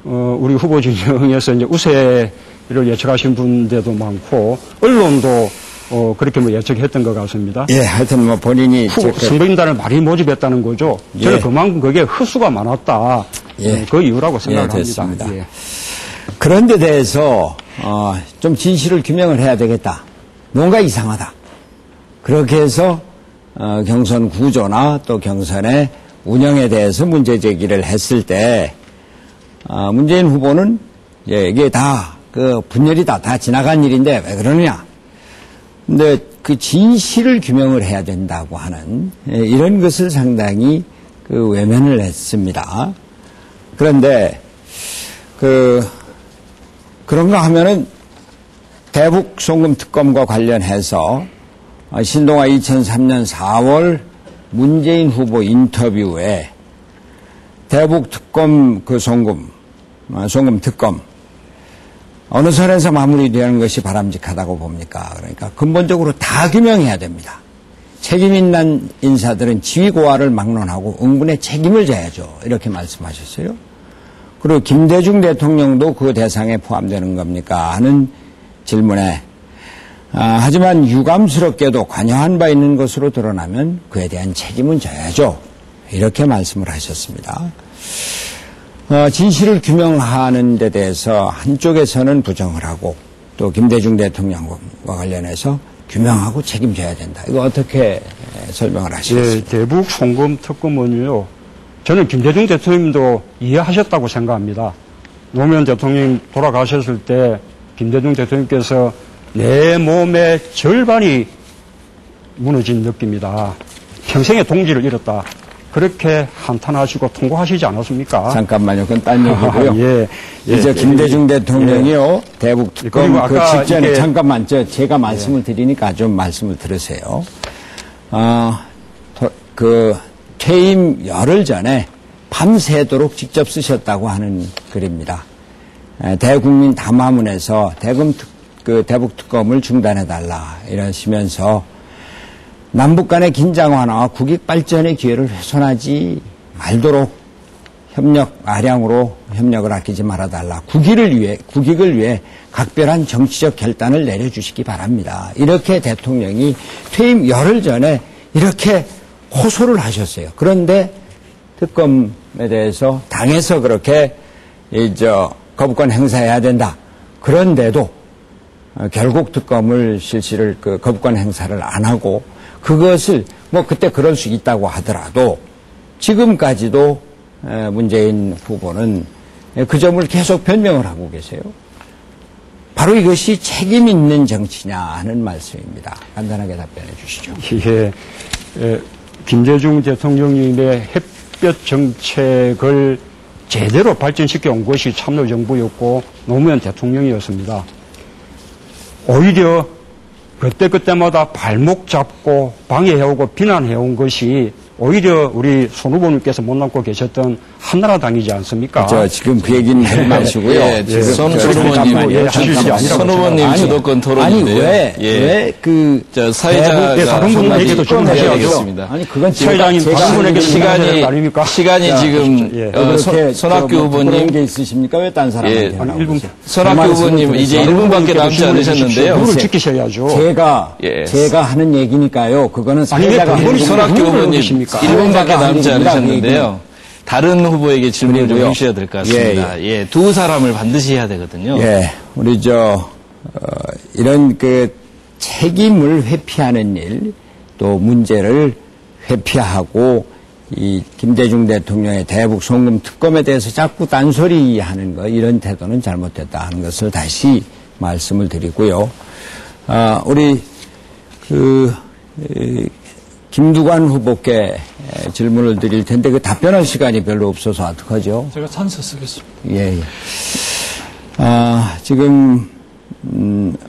우리 후보 진영에서 이제 우세를 예측하신 분들도 많고 언론도 그렇게 예측했던 것 같습니다. 예, 하여튼 본인이 선거인단을 많이 모집했다는 거죠. 저는 그만큼 그게 흡수가 많았다. 예. 그 이유라고 생각을 됐습니다. 합니다. 예. 그런 데 대해서 좀 진실을 규명을 해야 되겠다. 뭔가 이상하다. 그렇게 해서 경선 구조나 또 경선의 운영에 대해서 문제 제기를 했을 때 문재인 후보는 이게 다 분열이다. 다 지나간 일인데 왜 그러느냐. 근데 그 진실을 규명을 해야 된다고 하는 이런 것을 상당히 외면을 했습니다. 그런데 그런가 하면은 대북 송금 특검과 관련해서 신동아 2003년 4월 문재인 후보 인터뷰에 대북 특검 송금 특검 어느 선에서 마무리되는 것이 바람직하다고 봅니까? 그러니까 근본적으로 다 규명해야 됩니다. 책임 있는 인사들은 지위 고하를 막론하고 응분의 책임을 져야죠. 이렇게 말씀하셨어요. 그리고 김대중 대통령도 그 대상에 포함되는 겁니까? 하는 질문에 하지만 유감스럽게도 관여한 바 있는 것으로 드러나면 그에 대한 책임은 져야죠. 이렇게 말씀을 하셨습니다. 진실을 규명하는 데 대해서 한쪽에서는 부정을 하고 또 김대중 대통령과 관련해서 규명하고 책임져야 된다. 이거 어떻게 설명을 하시겠습니까? 예, 대북 송금 특검은요. 저는 김대중 대통령도 이해하셨다고 생각합니다. 노무현 대통령이 돌아가셨을 때 김대중 대통령께서 내 몸의 절반이 무너진 느낌이다. 평생의 동지를 잃었다. 그렇게 한탄하시고 통곡하시지 않았습니까? 잠깐만요. 그건 딴 얘기고요. 이제 김대중 대통령이요. 대북 특검 그 직전에 잠깐만 제가 말씀을 드리니까 좀 말씀을 들으세요. 퇴임 열흘 전에 밤새도록 직접 쓰셨다고 하는 글입니다. 대국민 담화문에서 대북 특검을 중단해달라 이러시면서 남북 간의 긴장 완화와 국익 발전의 기회를 훼손하지 말도록 아량으로 협력을 아끼지 말아달라. 국익을 위해 각별한 정치적 결단을 내려주시기 바랍니다. 이렇게 대통령이 퇴임 열흘 전에 이렇게 호소를 하셨어요. 그런데 특검에 대해서 당에서 그렇게 거부권 행사해야 된다. 그런데도 결국 특검을 거부권 행사를 안 하고 그것을 그때 그럴 수 있다고 하더라도 지금까지도 문재인 후보는 그 점을 계속 변명을 하고 계세요. 바로 이것이 책임 있는 정치냐 하는 말씀입니다. 간단하게 답변해 주시죠. 예, 김대중 대통령님의 햇볕 정책을 제대로 발전시켜 온 것이 참여정부였고 노무현 대통령이었습니다. 오히려 그때마다 발목 잡고 방해해오고 비난해온 것이 오히려 우리 손 후보님께서 못 남고 계셨던 한나라당이지 않습니까? 지금 그 얘기는 하지 마시고요. 예, 손 후보님 주도권 토론인데요. 왜 사회자가 다른 분에게도 좀 하셔야겠습니다. 아니, 그건 사회자님 다른 분에게도 아닙니까? 시간이 지금 손학규 후보님 게 있으십니까? 왜 딴 사람한테 하라고 손학규 후보님 이제 1분밖에 남지 않으셨는데요. 룰을 지키셔야죠. 제가 하는 얘기니까요. 그거는 사회자가 손학규 후보님 1분밖에 남지 않으셨는데요. 다른 후보에게 질문을 좀 해주셔야 될 것 같습니다. 두 사람을 반드시 해야 되거든요. 우리 이런 책임을 회피하는 일, 또 문제를 회피하고 이 김대중 대통령의 대북 송금 특검에 대해서 자꾸 딴소리하는 거 이런 태도는 잘못됐다 하는 것을 다시 말씀을 드리고요. 우리 김두관 후보께 질문을 드릴 텐데 그 답변할 시간이 별로 없어서 어떡하죠? 제가 찬스 쓰겠습니다. 지금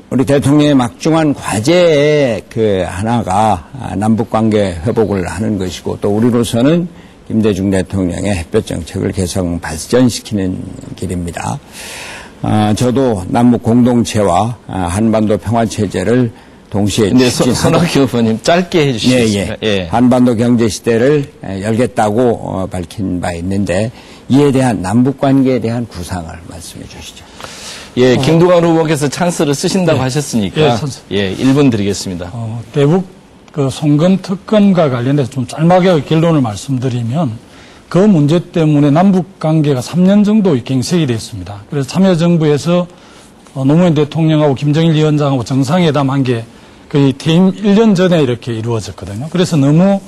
우리 대통령의 막중한 과제의 하나가 남북관계 회복을 하는 것이고 또 우리로서는 김대중 대통령의 햇볕 정책을 개성 발전시키는 길입니다. 저도 남북 공동체와 한반도 평화체제를 동시에 손학규 후보님 짧게 해주시겠습니까? 한반도 경제시대를 열겠다고 밝힌 바 있는데 이에 대한 남북관계에 대한 구상을 말씀해 주시죠. 김두관 후보께서 찬스를 쓰신다고 하셨으니까 1분 드리겠습니다. 대북 송금 특검과 관련해서 좀 짤막하게 결론을 말씀드리면 그 문제 때문에 남북 관계가 3년 정도 경색이 됐습니다. 그래서 참여정부에서 노무현 대통령하고 김정일 위원장하고 정상회담한 게 거의 퇴임 1년 전에 이렇게 이루어졌거든요. 그래서 너무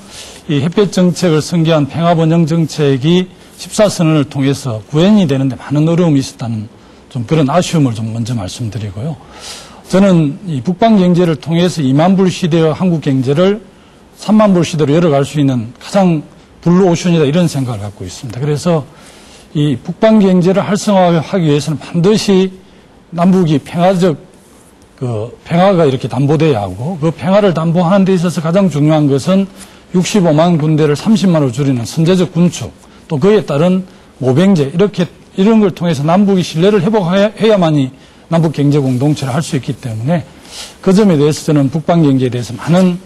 이 햇볕 정책을 선기한 평화번영 정책이 14선언을 통해서 구현이 되는데 많은 어려움이 있었다는 좀 그런 아쉬움을 좀 먼저 말씀드리고요. 저는 이 북방 경제를 통해서 2만 불 시대의 한국 경제를 3만 불 시대로 열어갈 수 있는 가장 블루오션이다 이런 생각을 갖고 있습니다. 그래서 이 북방 경제를 활성화하기 위해서는 반드시 남북이 평화가 이렇게 담보돼야 하고 그 평화를 담보하는 데 있어서 가장 중요한 것은 65만 군대를 30만으로 줄이는 선제적 군축 또 그에 따른 모병제 이런 걸 통해서 남북이 신뢰를 회복해야만이 남북 경제 공동체를 할 수 있기 때문에 그 점에 대해서 저는 북방 경제에 대해서 많은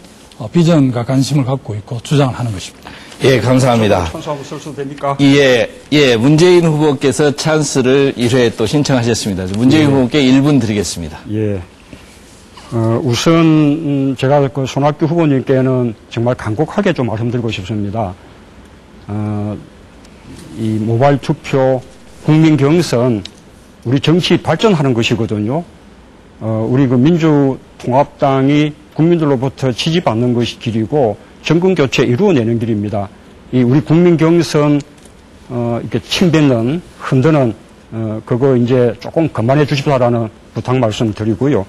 비전과 관심을 갖고 있고 주장을 하는 것입니다. 감사합니다. 찬스하고 써도 됩니까? 문재인 후보께서 찬스를 1회 또 신청하셨습니다. 문재인 후보께 1분 드리겠습니다. 우선 제가 손학규 후보님께는 정말 간곡하게 좀 말씀드리고 싶습니다. 이 모바일 투표, 국민 경선, 우리 정치 발전하는 것이거든요. 우리 민주통합당이 국민들로부터 지지받는 것이 길이고 정권 교체 이루어내는 길입니다. 이 우리 국민 경선 이렇게 침뱉는 흔드는 그거 이제 조금 그만해 주십사라는 부탁 말씀드리고요.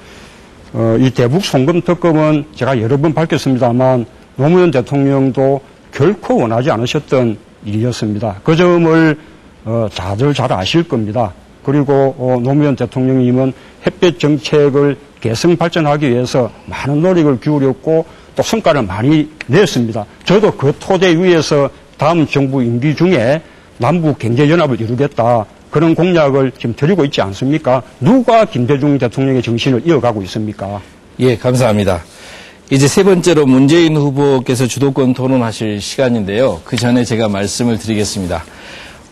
이 대북 송금 특검은 제가 여러 번 밝혔습니다만 노무현 대통령도 결코 원하지 않으셨던 일이었습니다. 그 점을 다들 잘 아실 겁니다. 그리고 노무현 대통령님은 햇볕 정책을 개성 발전하기 위해서 많은 노력을 기울였고 또 성과를 많이 냈습니다. 저도 그 토대 위에서 다음 정부 임기 중에 남북 경제연합을 이루겠다. 그런 공약을 지금 드리고 있지 않습니까? 누가 김대중 대통령의 정신을 이어가고 있습니까? 감사합니다. 이제 세 번째로 문재인 후보께서 주도권 토론하실 시간인데요. 그 전에 제가 말씀을 드리겠습니다.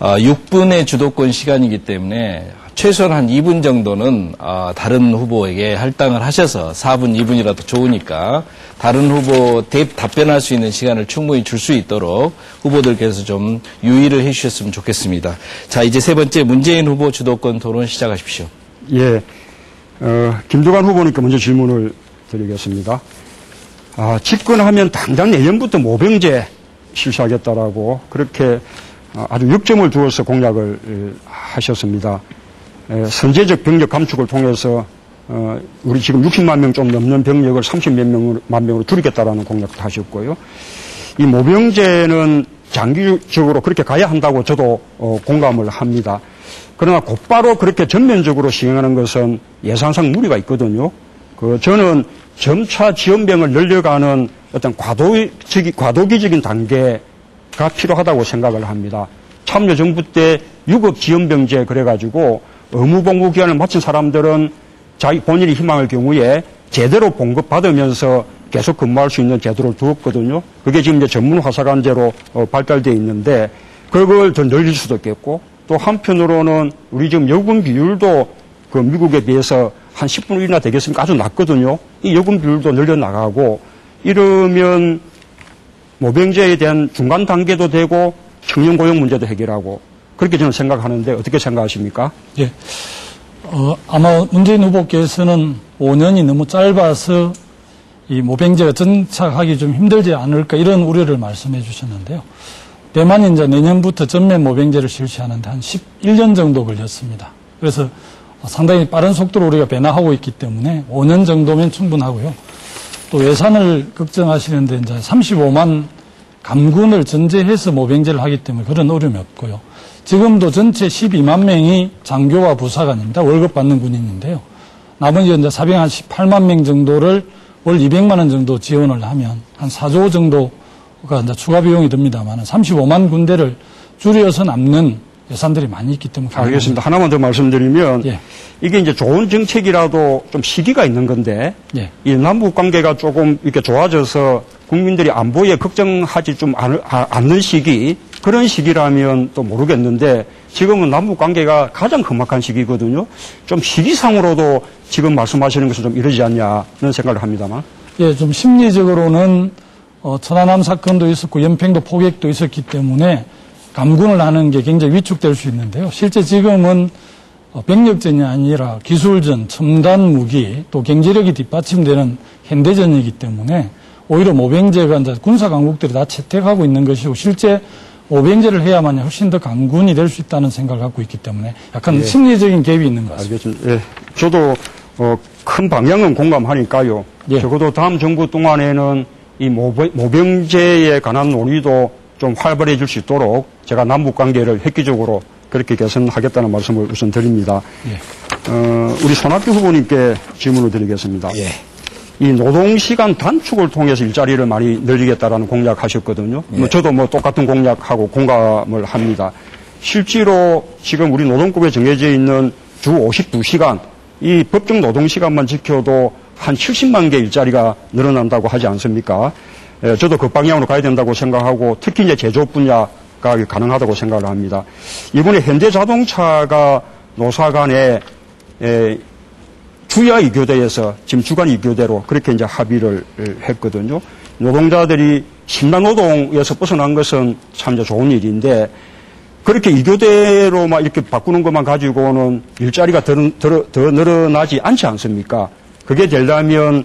6분의 주도권 시간이기 때문에 최소한 한 2분 정도는 다른 후보에게 할당을 하셔서 4분, 2분이라도 좋으니까 다른 후보 답변할 수 있는 시간을 충분히 줄 수 있도록 후보들께서 좀 유의를 해 주셨으면 좋겠습니다. 자, 이제 세 번째 문재인 후보 주도권 토론 시작하십시오. 예, 김두관 후보님께 먼저 질문을 드리겠습니다. 집권하면 당장 내년부터 모병제 실시하겠다라고 그렇게 아주 역점을 두어서 공약을 하셨습니다. 선제적 병력 감축을 통해서 우리 지금 60만 명 좀 넘는 병력을 30만 명으로 줄이겠다라는 공약도 하셨고요. 이 모병제는 장기적으로 그렇게 가야 한다고 저도 공감을 합니다. 그러나 곧바로 그렇게 전면적으로 시행하는 것은 예산상 무리가 있거든요. 저는 점차 지원병을 늘려가는 어떤 과도기적인 단계가 필요하다고 생각을 합니다. 참여정부 때 유급지원병제 그래가지고 의무복무 기간을 마친 사람들은 자기 본인이 희망할 경우에 제대로 봉급받으면서 계속 근무할 수 있는 제도를 두었거든요. 그게 지금 이제 전문화사관제로 발달되어 있는데 그걸 더 늘릴 수도 있겠고 또 한편으로는 우리 지금 여군 비율도 그 미국에 비해서 한 10분의 1이나 되겠습니까? 아주 낮거든요. 이 여군 비율도 늘려나가고 이러면 모병제에 대한 중간 단계도 되고 청년 고용 문제도 해결하고 그렇게 저는 생각하는데 어떻게 생각하십니까? 예. 아마 문재인 후보께서는 5년이 너무 짧아서 이 모병제가 정착하기 좀 힘들지 않을까 이런 우려를 말씀해 주셨는데요. 대만이 이제 내년부터 전면 모병제를 실시하는데 한 11년 정도 걸렸습니다. 그래서 상당히 빠른 속도로 우리가 변화하고 있기 때문에 5년 정도면 충분하고요. 또 예산을 걱정하시는데 이제 35만 감군을 전제해서 모병제를 하기 때문에 그런 어려움이 없고요. 지금도 전체 12만 명이 장교와 부사관입니다. 월급 받는 군인인데요. 나머지 이제 사병 한 18만 명 정도를 월 200만 원 정도 지원을 하면 한 4조 정도가 이제 추가 비용이 듭니다만 35만 군대를 줄여서 남는 예산들이 많이 있기 때문에. 알겠습니다. 하나만 더 말씀드리면 예. 이게 이제 좋은 정책이라도 좀 시기가 있는 건데 예. 이 남북 관계가 조금 이렇게 좋아져서 국민들이 안보에 걱정하지 좀 않는 시기 그런 시기라면 또 모르겠는데 지금은 남북 관계가 가장 험악한 시기거든요. 좀 시기상으로도 지금 말씀하시는 것은 좀 이러지 않냐는 생각을 합니다만. 예, 좀 심리적으로는 천안함 사건도 있었고 연평도 포격도 있었기 때문에 감군을 하는 게 굉장히 위축될 수 있는데요. 실제 지금은 병력전이 아니라 기술전, 첨단 무기, 또 경제력이 뒷받침되는 현대전이기 때문에 오히려 모병제가 이제 군사 강국들이 다 채택하고 있는 것이고 실제 모병제를 해야만 훨씬 더 강군이 될 수 있다는 생각을 갖고 있기 때문에 약간 예. 심리적인 갭이 있는 것 같습니다. 알겠습니다. 예. 저도 큰 방향은 공감하니까요. 예. 적어도 다음 정부 동안에는 이 모병제에 관한 논의도 좀 활발해질 수 있도록 제가 남북 관계를 획기적으로 그렇게 개선하겠다는 말씀을 우선 드립니다. 예. 우리 손학규 후보님께 질문을 드리겠습니다. 예. 이 노동시간 단축을 통해서 일자리를 많이 늘리겠다라는 공약하셨거든요. 예. 저도 똑같은 공약하고 공감을 합니다. 실제로 지금 우리 노동법에 정해져 있는 주 52시간, 이 법정 노동시간만 지켜도 한 70만 개 일자리가 늘어난다고 하지 않습니까? 저도 그 방향으로 가야 된다고 생각하고 특히 이제 제조업 분야가 가능하다고 생각을 합니다. 이번에 현대자동차가 노사 간에 주야 2교대에서 지금 주간 2교대로 그렇게 이제 합의를 했거든요. 노동자들이 신나 노동에서 벗어난 것은 참 좋은 일인데 그렇게 2교대로만 이렇게 바꾸는 것만 가지고는 일자리가 더 늘어나지 않지 않습니까? 그게 되려면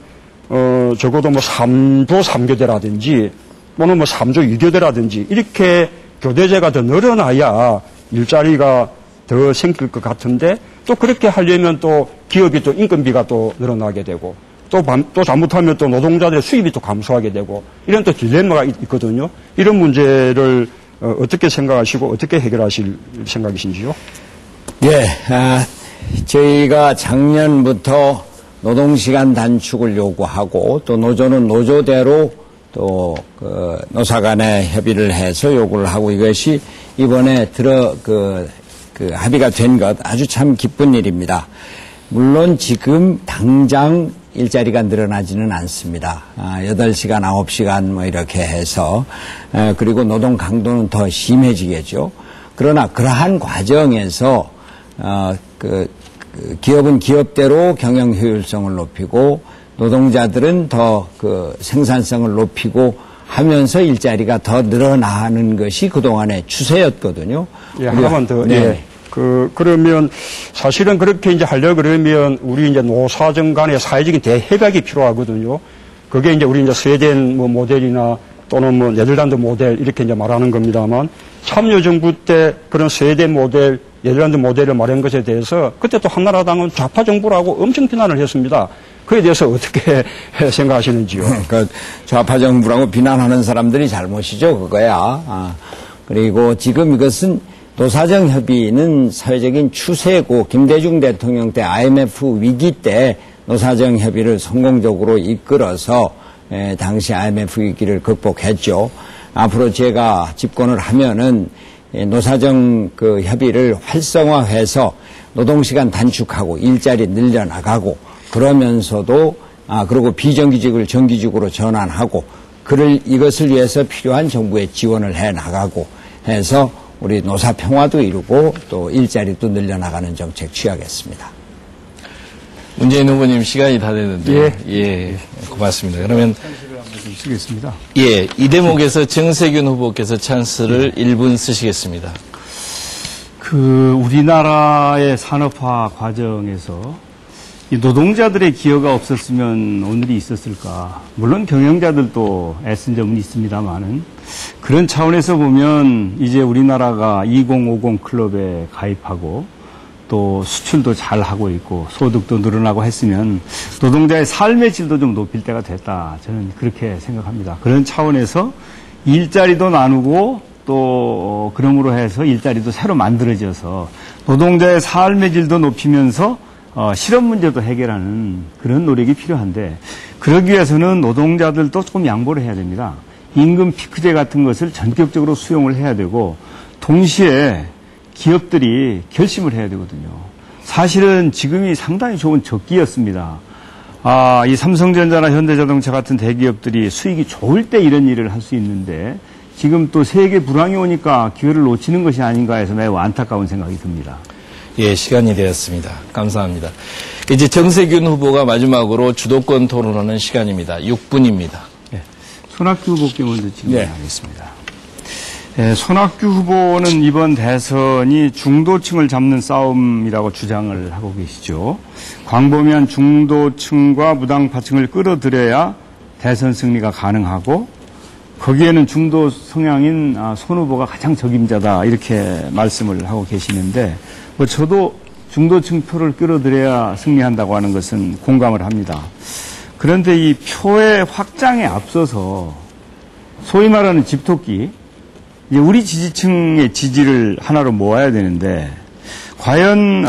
적어도 3조 3교대라든지 또는 3조 2교대라든지 이렇게 교대제가 더 늘어나야 일자리가 더 생길 것 같은데 또 그렇게 하려면 또 기업이 또 인건비가 또 늘어나게 되고 또 잘못하면 또 노동자들의 수입이 또 감소하게 되고 이런 또 딜레마가 있거든요. 이런 문제를 어떻게 생각하시고 어떻게 해결하실 생각이신지요? 예, 저희가 작년부터 노동시간 단축을 요구하고 또 노조는 노조대로 또 노사 간에 협의를 해서 요구를 하고 이것이 이번에 합의가 된 것 아주 참 기쁜 일입니다. 물론 지금 당장 일자리가 늘어나지는 않습니다. 8시간, 9시간 뭐 이렇게 해서 그리고 노동 강도는 더 심해지겠죠. 그러나 그러한 과정에서 기업은 기업대로 경영 효율성을 높이고 노동자들은 더 그 생산성을 높이고 하면서 일자리가 더 늘어나는 것이 그동안의 추세였거든요. 예, 하나만 더. 네. 예. 그러면 사실은 그렇게 이제 하려 그러면 우리 이제 노사정 간의 사회적인 대협약이 필요하거든요. 그게 이제 우리 이제 스웨덴 뭐 모델이나 또는 뭐 네덜란드 모델 이렇게 이제 말하는 겁니다만 참여정부 때 그런 스웨덴 모델, 네덜란드 모델을 말한 것에 대해서 그때 또 한나라당은 좌파 정부라고 엄청 비난을 했습니다. 그에 대해서 어떻게 생각하시는지요? 그 좌파 정부라고 비난하는 사람들이 잘못이죠, 그거야. 그리고 지금 이것은 노사정 협의는 사회적인 추세고 김대중 대통령 때 IMF 위기 때 노사정 협의를 성공적으로 이끌어서 당시 IMF 위기를 극복했죠. 앞으로 제가 집권을 하면은 노사정 그 협의를 활성화해서 노동시간 단축하고 일자리 늘려나가고 그러면서도 그리고 비정규직을 정규직으로 전환하고 이것을 위해서 필요한 정부의 지원을 해 나가고 해서 우리 노사 평화도 이루고 또 일자리도 늘려나가는 정책 취하겠습니다. 문재인 후보님 시간이 다 됐는데 예, 고맙습니다. 그러면 쓰겠습니다. 예, 이 대목에서 정세균 후보께서 찬스를 1분 쓰시겠습니다. 우리나라의 산업화 과정에서 이 노동자들의 기여가 없었으면 오늘이 있었을까. 물론 경영자들도 애쓴 점은 있습니다만은 그런 차원에서 보면 이제 우리나라가 2050 클럽에 가입하고 또 수출도 잘 하고 있고 소득도 늘어나고 했으면 노동자의 삶의 질도 좀 높일 때가 됐다. 저는 그렇게 생각합니다. 그런 차원에서 일자리도 나누고 또 그러므로 해서 일자리도 새로 만들어져서 노동자의 삶의 질도 높이면서 실업 문제도 해결하는 그런 노력이 필요한데 그러기 위해서는 노동자들도 조금 양보를 해야 됩니다. 임금 피크제 같은 것을 전격적으로 수용을 해야 되고 동시에 기업들이 결심을 해야 되거든요. 사실은 지금이 상당히 좋은 적기였습니다. 이 삼성전자나 현대자동차 같은 대기업들이 수익이 좋을 때 이런 일을 할 수 있는데 지금 또 세계 불황이 오니까 기회를 놓치는 것이 아닌가 해서 매우 안타까운 생각이 듭니다. 예, 시간이 되었습니다. 감사합니다. 이제 정세균 후보가 마지막으로 주도권 토론하는 시간입니다. 6분입니다. 네. 손학규 후보께 먼저 질문하겠습니다. 네, 손학규 후보는 이번 대선이 중도층을 잡는 싸움이라고 주장을 하고 계시죠. 광범위한 중도층과 무당파층을 끌어들여야 대선 승리가 가능하고 거기에는 중도 성향인 손 후보가 가장 적임자다 이렇게 말씀을 하고 계시는데 저도 중도층 표를 끌어들여야 승리한다고 하는 것은 공감을 합니다. 그런데 이 표의 확장에 앞서서 소위 말하는 집토끼, 이제 우리 지지층의 지지를 하나로 모아야 되는데 과연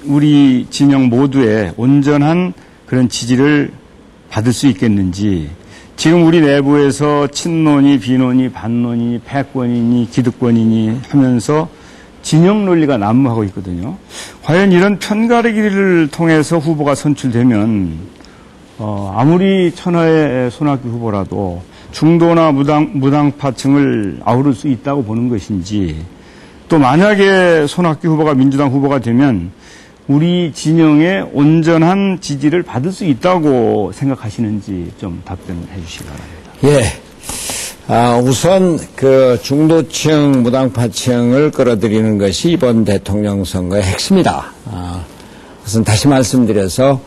우리 진영 모두의 온전한 그런 지지를 받을 수 있겠는지 지금 우리 내부에서 친노니 비노니 반노니 패권이니 기득권이니 하면서 진영 논리가 난무하고 있거든요. 과연 이런 편가르기를 통해서 후보가 선출되면 아무리 천하의 손학규 후보라도 중도나 무당파층을 아우를 수 있다고 보는 것인지 또 만약에 손학규 후보가 민주당 후보가 되면 우리 진영의 온전한 지지를 받을 수 있다고 생각하시는지 좀 답변해 주시기 바랍니다. 예. 우선 중도층, 무당파층을 끌어들이는 것이 이번 대통령 선거의 핵심이다. 그것은 다시 말씀드려서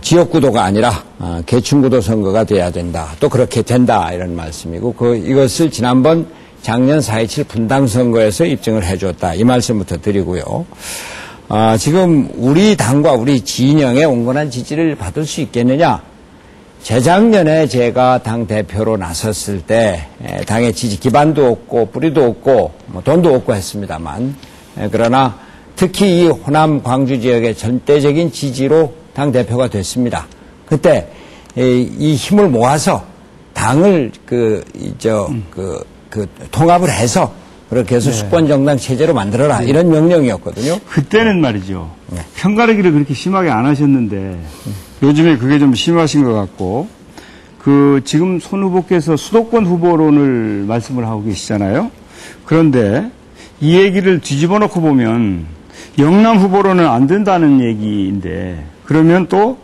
지역구도가 아니라 계층구도 선거가 돼야 된다. 또 그렇게 된다 이런 말씀이고 이것을 작년 4.27 분당선거에서 입증을 해줬다. 이 말씀부터 드리고요. 지금 우리 당과 우리 진영의 온건한 지지를 받을 수 있겠느냐? 재작년에 제가 당 대표로 나섰을 때 당의 지지 기반도 없고 뿌리도 없고 돈도 없고 했습니다만 그러나 특히 이 호남 광주 지역의 전대적인 지지로 당 대표가 됐습니다. 그때 이 힘을 모아서 당을 통합을 해서 그렇게 해서 수권정당 체제로 만들어라 이런 명령이었거든요. 그때는 말이죠. 편가르기를 그렇게 심하게 안 하셨는데 요즘에 그게 좀 심하신 것 같고 지금 손 후보께서 수도권 후보론을 말씀을 하고 계시잖아요. 그런데 이 얘기를 뒤집어 놓고 보면 영남 후보로는 안 된다는 얘기인데 그러면 또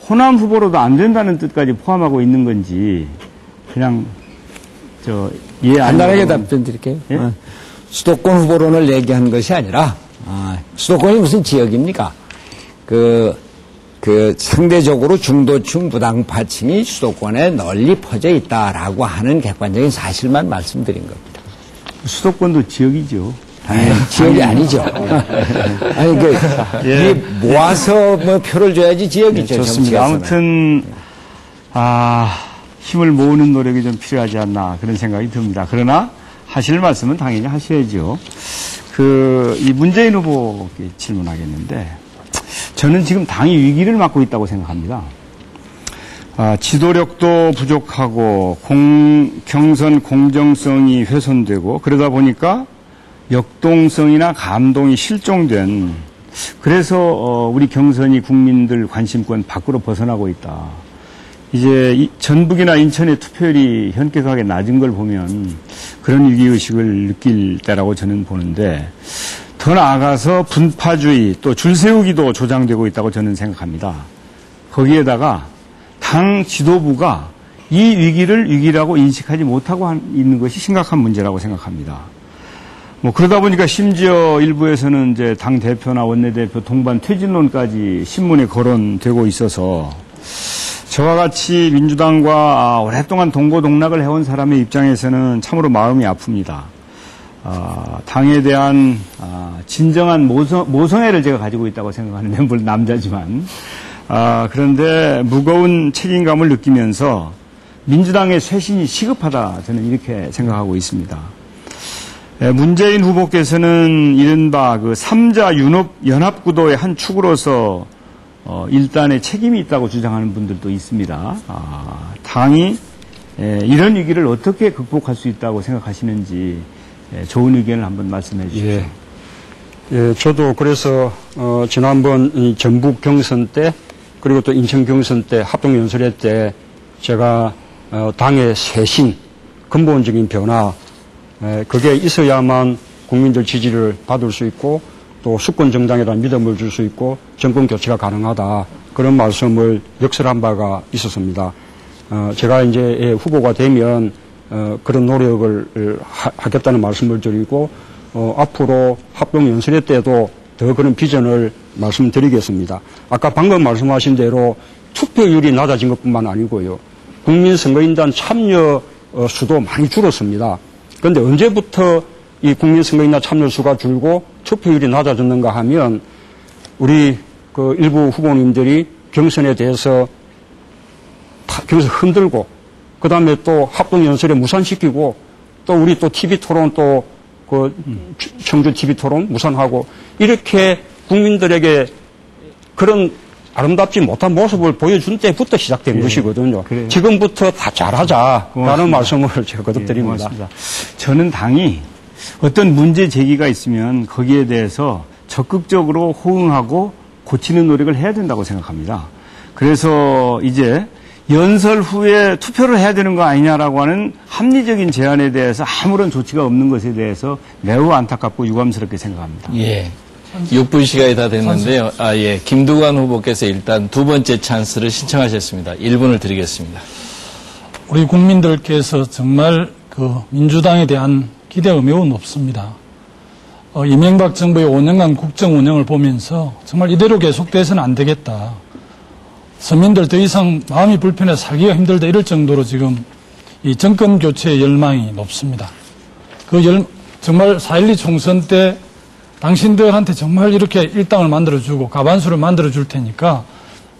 호남 후보로도 안 된다는 뜻까지 포함하고 있는 건지 그냥 이해 안 간단하게 답변 드릴게요. 예? 수도권 후보론을 얘기한 것이 아니라 수도권이 무슨 지역입니까? 상대적으로 중도층 부당파층이 수도권에 널리 퍼져 있다라고 하는 객관적인 사실만 말씀드린 겁니다. 수도권도 지역이죠. 지역이 아니죠. 아니, 예. 모아서 표를 줘야지 지역이죠. 좋습니다. 아무튼, 힘을 모으는 노력이 좀 필요하지 않나 그런 생각이 듭니다. 그러나 하실 말씀은 당연히 하셔야죠. 이 문재인 후보께 질문하겠는데 저는 지금 당이 위기를 맞고 있다고 생각합니다. 지도력도 부족하고 경선 공정성이 훼손되고 그러다 보니까 역동성이나 감동이 실종된 그래서 우리 경선이 국민들 관심권 밖으로 벗어나고 있다. 이제 전북이나 인천의 투표율이 현격하게 낮은 걸 보면 그런 위기의식을 느낄 때라고 저는 보는데 더 나아가서 분파주의 또 줄 세우기도 조장되고 있다고 저는 생각합니다. 거기에다가 당 지도부가 이 위기를 위기라고 인식하지 못하고 있는 것이 심각한 문제라고 생각합니다. 그러다 보니까 심지어 일부에서는 이제 당 대표나 원내대표 동반 퇴진론까지 신문에 거론되고 있어서 저와 같이 민주당과 오랫동안 동고동락을 해온 사람의 입장에서는 참으로 마음이 아픕니다. 당에 대한 진정한 모성애를 제가 가지고 있다고 생각하는데 물론 남자지만 그런데 무거운 책임감을 느끼면서 민주당의 쇄신이 시급하다 저는 이렇게 생각하고 있습니다. 문재인 후보께서는 이른바 그 3자 연합구도의 한 축으로서 일단의 책임이 있다고 주장하는 분들도 있습니다. 당이 이런 위기를 어떻게 극복할 수 있다고 생각하시는지 좋은 의견을 한번 말씀해 주십시오. 예, 저도 그래서 지난번 이 전북 경선 때 그리고 또 인천 경선 때 합동연설회 때 제가 당의 쇄신, 근본적인 변화 그게 있어야만 국민들 지지를 받을 수 있고 또 수권 정당이라는 믿음을 줄 수 있고 정권 교체가 가능하다. 그런 말씀을 역설한 바가 있었습니다. 제가 이제 후보가 되면 그런 노력을 하겠다는 말씀을 드리고 앞으로 합동연설회 때도 더 그런 비전을 말씀드리겠습니다. 아까 방금 말씀하신 대로 투표율이 낮아진 것뿐만 아니고요. 국민선거인단 참여 수도 많이 줄었습니다. 그런데 언제부터 이 국민선거인단 참여 수가 줄고 투표율이 낮아졌는가 하면 우리 그 일부 후보님들이 경선에 대해서 경선 흔들고 그 다음에 또 합동연설에 무산시키고 또 우리 또 TV토론 또 그 청주 TV토론 무산하고 이렇게 국민들에게 그런 아름답지 못한 모습을 보여준 때부터 시작된 것이거든요. 그래요. 지금부터 다 잘하자라는 말씀을 제가 거듭드립니다. 저는 당이 어떤 문제 제기가 있으면 거기에 대해서 적극적으로 호응하고 고치는 노력을 해야 된다고 생각합니다. 그래서 이제 연설 후에 투표를 해야 되는 거 아니냐라고 하는 합리적인 제안에 대해서 아무런 조치가 없는 것에 대해서 매우 안타깝고 유감스럽게 생각합니다. 예. 6분 시간이 다 됐는데요. 김두관 후보께서 일단 두 번째 찬스를 신청하셨습니다. 1분을 드리겠습니다. 우리 국민들께서 정말 그 민주당에 대한 기대가 매우 높습니다. 이명박 정부의 5년간 국정 운영을 보면서 정말 이대로 계속돼서는 안 되겠다. 서민들 더 이상 마음이 불편해서 살기가 힘들다 이럴 정도로 지금 이 정권 교체의 열망이 높습니다. 정말 4.12 총선 때 당신들한테 정말 이렇게 일당을 만들어주고 가반수를 만들어줄 테니까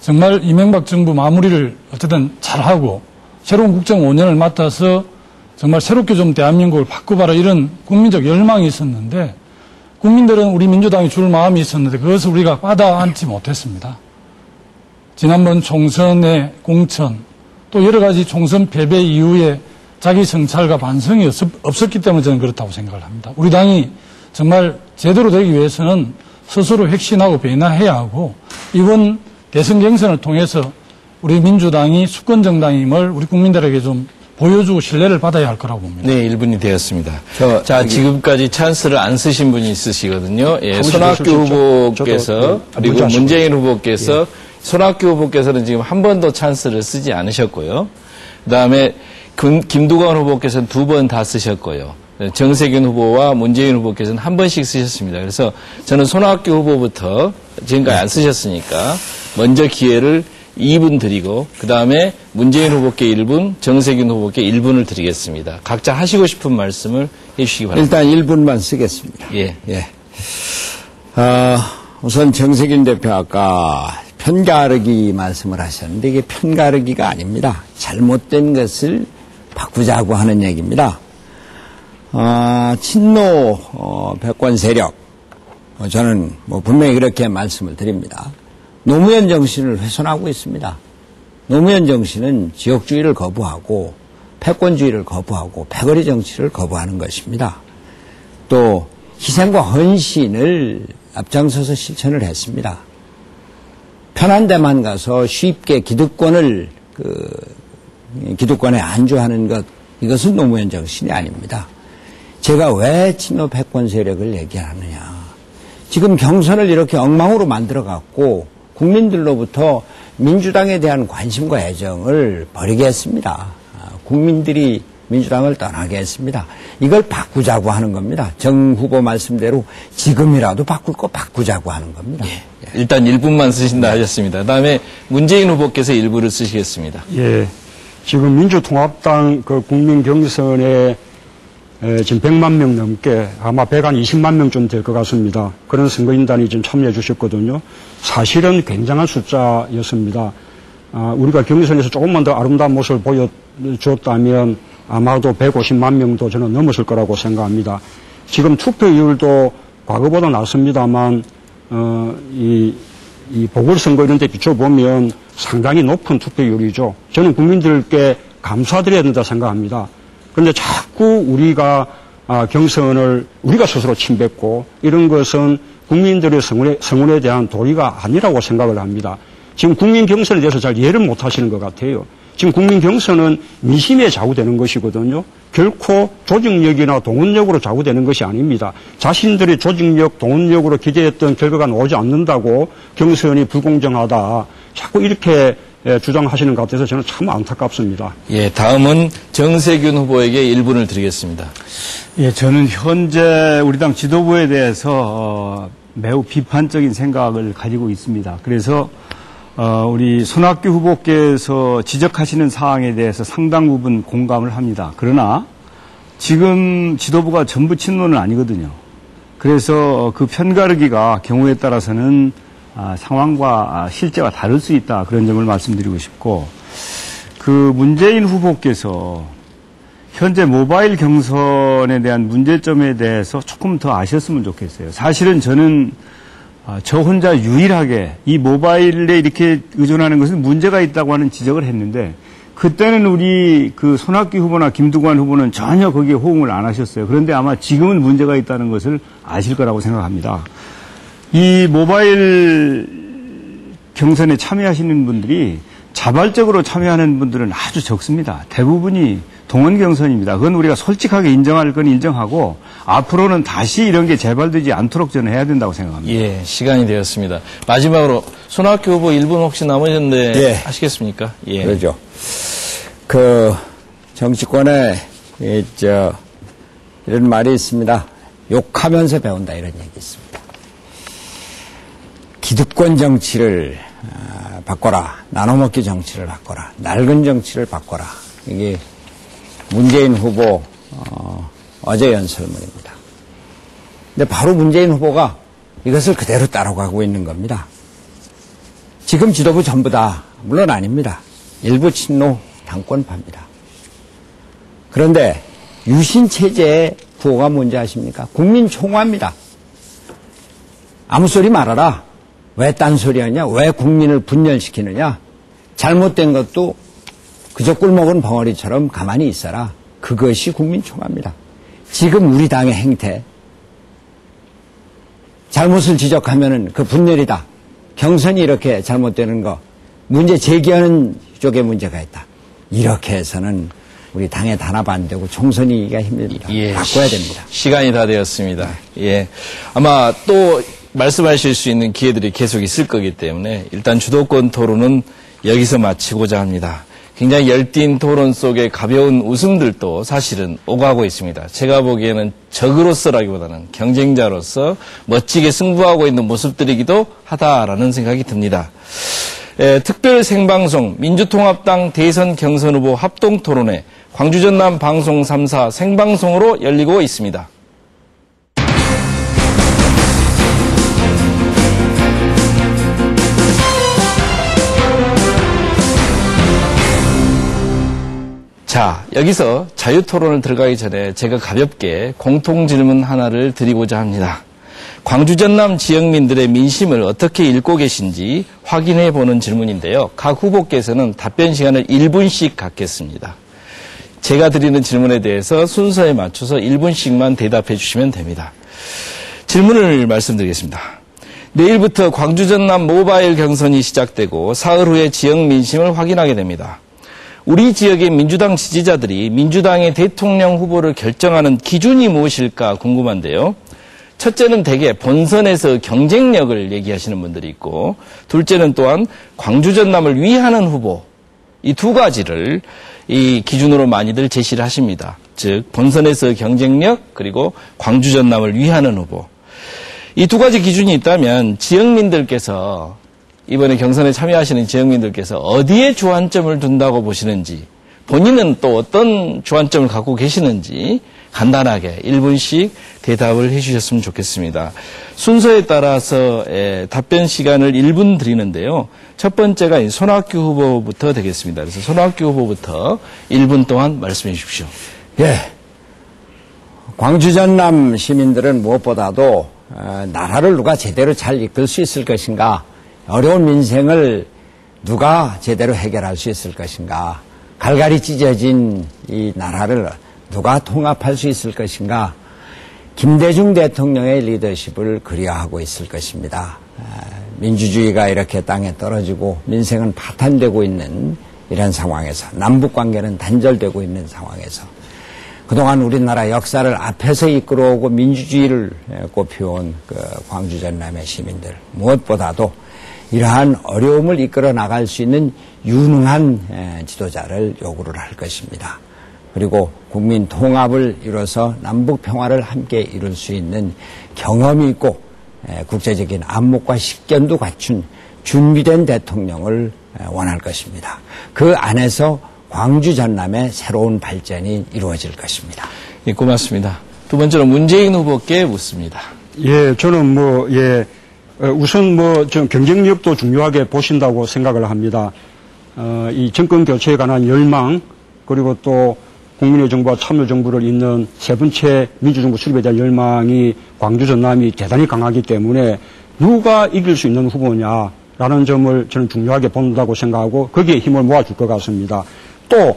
정말 이명박 정부 마무리를 어쨌든 잘하고 새로운 국정 5년을 맡아서 정말 새롭게 좀 대한민국을 바꿔봐라 이런 국민적 열망이 있었는데 국민들은 우리 민주당이 줄 마음이 있었는데 그것을 우리가 받아안지 못했습니다. 지난번 총선의 공천 또 여러 가지 총선 패배 이후에 자기 성찰과 반성이 없었기 때문에 저는 그렇다고 생각을 합니다. 우리 당이 정말 제대로 되기 위해서는 스스로 혁신하고 변화해야 하고 이번 대선 경선을 통해서 우리 민주당이 수권 정당임을 우리 국민들에게 좀 보여주고 신뢰를 받아야 할 거라고 봅니다. 네, 1분이 되었습니다. 자, 지금까지 찬스를 안 쓰신 분이 있으시거든요. 예, 손학규 후보께서 그리고 문재인 후보께서 손학규 후보께서는 지금 한 번도 찬스를 쓰지 않으셨고요. 그다음에 김두관 후보께서는 2번 다 쓰셨고요. 정세균 후보와 문재인 후보께서는 한 번씩 쓰셨습니다. 그래서 저는 손학규 후보부터 지금까지 안 쓰셨으니까 먼저 기회를 2분 드리고 그다음에 문재인 후보께 1분, 정세균 후보께 1분을 드리겠습니다. 각자 하시고 싶은 말씀을 해주시기 바랍니다. 일단 1분만 쓰겠습니다. 예. 우선 정세균 대표 아까 편가르기 말씀을 하셨는데 이게 편가르기가 아닙니다. 잘못된 것을 바꾸자고 하는 얘기입니다. 친노 패권 세력 저는 분명히 그렇게 말씀을 드립니다. 노무현 정신을 훼손하고 있습니다. 노무현 정신은 지역주의를 거부하고 패권주의를 거부하고 패거리 정치를 거부하는 것입니다. 또 희생과 헌신을 앞장서서 실천을 했습니다. 편한 데만 가서 쉽게 기득권에 안주하는 것, 이것은 노무현 정신이 아닙니다. 제가 왜 친노 패권 세력을 얘기하느냐. 지금 경선을 이렇게 엉망으로 만들어갖고 국민들로부터 민주당에 대한 관심과 애정을 버리게 했습니다. 국민들이 민주당을 떠나게 했습니다. 이걸 바꾸자고 하는 겁니다. 정 후보 말씀대로 지금이라도 바꿀 거 바꾸자고 하는 겁니다. 예. 일단 1분만 쓰신다 하셨습니다. 그다음에 문재인 후보께서 1분을 쓰시겠습니다. 예. 지금 민주통합당 그 국민 경선에 지금 100만 명 넘게 아마 120만 명쯤 될 것 같습니다. 그런 선거인단이 지금 참여해 주셨거든요. 사실은 굉장한 숫자였습니다. 우리가 경선에서 조금만 더 아름다운 모습을 보여줬다면 아마도 150만 명도 저는 넘었을 거라고 생각합니다. 지금 투표율도 과거보다 낮습니다만 이 보궐선거 이런 데 비춰보면 상당히 높은 투표율이죠. 저는 국민들께 감사드려야 된다 생각합니다. 그런데 자꾸 우리가 경선을 우리가 스스로 침뱉고 이런 것은 국민들의 성원에 대한 도리가 아니라고 생각을 합니다. 지금 국민 경선에 대해서 잘 이해를 못 하시는 것 같아요. 지금 국민 경선은 민심에 좌우되는 것이거든요. 결코 조직력이나 동원력으로 좌우되는 것이 아닙니다. 자신들의 조직력, 동원력으로 기대했던 결과가 나오지 않는다고 경선이 불공정하다. 자꾸 이렇게 주장하시는 것 같아서 저는 참 안타깝습니다. 예, 다음은 정세균 후보에게 1분을 드리겠습니다. 예, 저는 현재 우리 당 지도부에 대해서 매우 비판적인 생각을 가지고 있습니다. 그래서 우리 손학규 후보께서 지적하시는 사항에 대해서 상당 부분 공감을 합니다. 그러나 지금 지도부가 전부 친노는 아니거든요. 그래서 그 편가르기가 경우에 따라서는 상황과 실제와 다를 수 있다. 그런 점을 말씀드리고 싶고, 그 문재인 후보께서 현재 모바일 경선에 대한 문제점에 대해서 조금 더 아셨으면 좋겠어요. 사실은 저는 저 혼자 유일하게 이 모바일에 이렇게 의존하는 것은 문제가 있다고 하는 지적을 했는데, 그때는 우리 그 손학규 후보나 김두관 후보는 전혀 거기에 호응을 안 하셨어요. 그런데 아마 지금은 문제가 있다는 것을 아실 거라고 생각합니다. 이 모바일 경선에 참여하시는 분들이 자발적으로 참여하는 분들은 아주 적습니다. 대부분이 동원 경선입니다. 그건 우리가 솔직하게 인정할 건 인정하고 앞으로는 다시 이런 게 재발되지 않도록 저는 해야 된다고 생각합니다. 예, 시간이 되었습니다. 마지막으로 손학규 후보 1분 혹시 남으셨는데 예. 하시겠습니까? 예. 그러죠. 정치권에 이런 말이 있습니다. 욕하면서 배운다 이런 얘기 있습니다. 기득권 정치를 바꿔라. 나눠먹기 정치를 바꿔라. 낡은 정치를 바꿔라. 이게 문재인 후보 어제 연설문입니다. 근데 바로 문재인 후보가 이것을 그대로 따라가고 있는 겁니다. 지금 지도부 전부 다 물론 아닙니다. 일부 친노 당권파입니다. 그런데 유신체제의 구호가 뭔지 아십니까? 국민총화입니다. 아무 소리 말아라. 왜 딴소리 하냐? 왜 국민을 분열시키느냐? 잘못된 것도 그저 꿀먹은 벙어리처럼 가만히 있어라. 그것이 국민총화입니다. 지금 우리 당의 행태, 잘못을 지적하면은 그 분열이다. 경선이 이렇게 잘못되는 거, 문제 제기하는 쪽에 문제가 있다. 이렇게 해서는 우리 당에 단합 안 되고 총선이 이기가 힘듭니다. 예, 바꿔야 됩니다. 시간이 다 되었습니다. 예. 아마 또 말씀하실 수 있는 기회들이 계속 있을 거기 때문에 일단 주도권 토론은 여기서 마치고자 합니다. 굉장히 열띤 토론 속에 가벼운 웃음들도 사실은 오가고 있습니다. 제가 보기에는 적으로서라기보다는 경쟁자로서 멋지게 승부하고 있는 모습들이기도 하다라는 생각이 듭니다. 특별 생방송 민주통합당 대선 경선 후보 합동토론회 광주 전남 방송 3사 생방송으로 열리고 있습니다. 자, 여기서 자유토론을 들어가기 전에 제가 가볍게 공통질문 하나를 드리고자 합니다. 광주 전남 지역민들의 민심을 어떻게 읽고 계신지 확인해 보는 질문인데요. 각 후보께서는 답변 시간을 1분씩 갖겠습니다. 제가 드리는 질문에 대해서 순서에 맞춰서 1분씩만 대답해 주시면 됩니다. 질문을 말씀드리겠습니다. 내일부터 광주 전남 모바일 경선이 시작되고 사흘 후에 지역 민심을 확인하게 됩니다. 우리 지역의 민주당 지지자들이 민주당의 대통령 후보를 결정하는 기준이 무엇일까 궁금한데요. 첫째는 대개 본선에서 경쟁력을 얘기하시는 분들이 있고, 둘째는 또한 광주 전남을 위하는 후보, 이 두 가지를 이 기준으로 많이들 제시를 하십니다. 즉 본선에서 경쟁력, 그리고 광주 전남을 위하는 후보. 이 두 가지 기준이 있다면 지역민들께서 이번에 경선에 참여하시는 지역민들께서 어디에 주안점을 둔다고 보시는지, 본인은 또 어떤 주안점을 갖고 계시는지 간단하게 1분씩 대답을 해주셨으면 좋겠습니다. 순서에 따라서 답변 시간을 1분 드리는데요. 첫 번째가 손학규 후보부터 되겠습니다. 그래서 손학규 후보부터 1분 동안 말씀해 주십시오. 예. 광주 전남 시민들은 무엇보다도 나라를 누가 제대로 잘 이끌 수 있을 것인가, 어려운 민생을 누가 제대로 해결할 수 있을 것인가, 갈갈이 찢어진 이 나라를 누가 통합할 수 있을 것인가, 김대중 대통령의 리더십을 그리워하고 있을 것입니다. 민주주의가 이렇게 땅에 떨어지고 민생은 파탄되고 있는 이런 상황에서, 남북관계는 단절되고 있는 상황에서 그동안 우리나라 역사를 앞에서 이끌어오고 민주주의를 꽃피워온 그 광주 전남의 시민들, 무엇보다도 이러한 어려움을 이끌어 나갈 수 있는 유능한 지도자를 요구를 할 것입니다. 그리고 국민 통합을 이뤄서 남북 평화를 함께 이룰 수 있는 경험이 있고 국제적인 안목과 식견도 갖춘 준비된 대통령을 원할 것입니다. 그 안에서 광주 전남의 새로운 발전이 이루어질 것입니다. 예, 고맙습니다. 두 번째로 문재인 후보께 묻습니다. 예, 저는 우선 좀 경쟁력도 중요하게 보신다고 생각을 합니다. 이 정권 교체에 관한 열망, 그리고 또 국민의 정부와 참여정부를 잇는 세 번째 민주정부 수립에 대한 열망이 광주 전남이 대단히 강하기 때문에 누가 이길 수 있는 후보냐라는 점을 저는 중요하게 본다고 생각하고 거기에 힘을 모아줄 것 같습니다. 또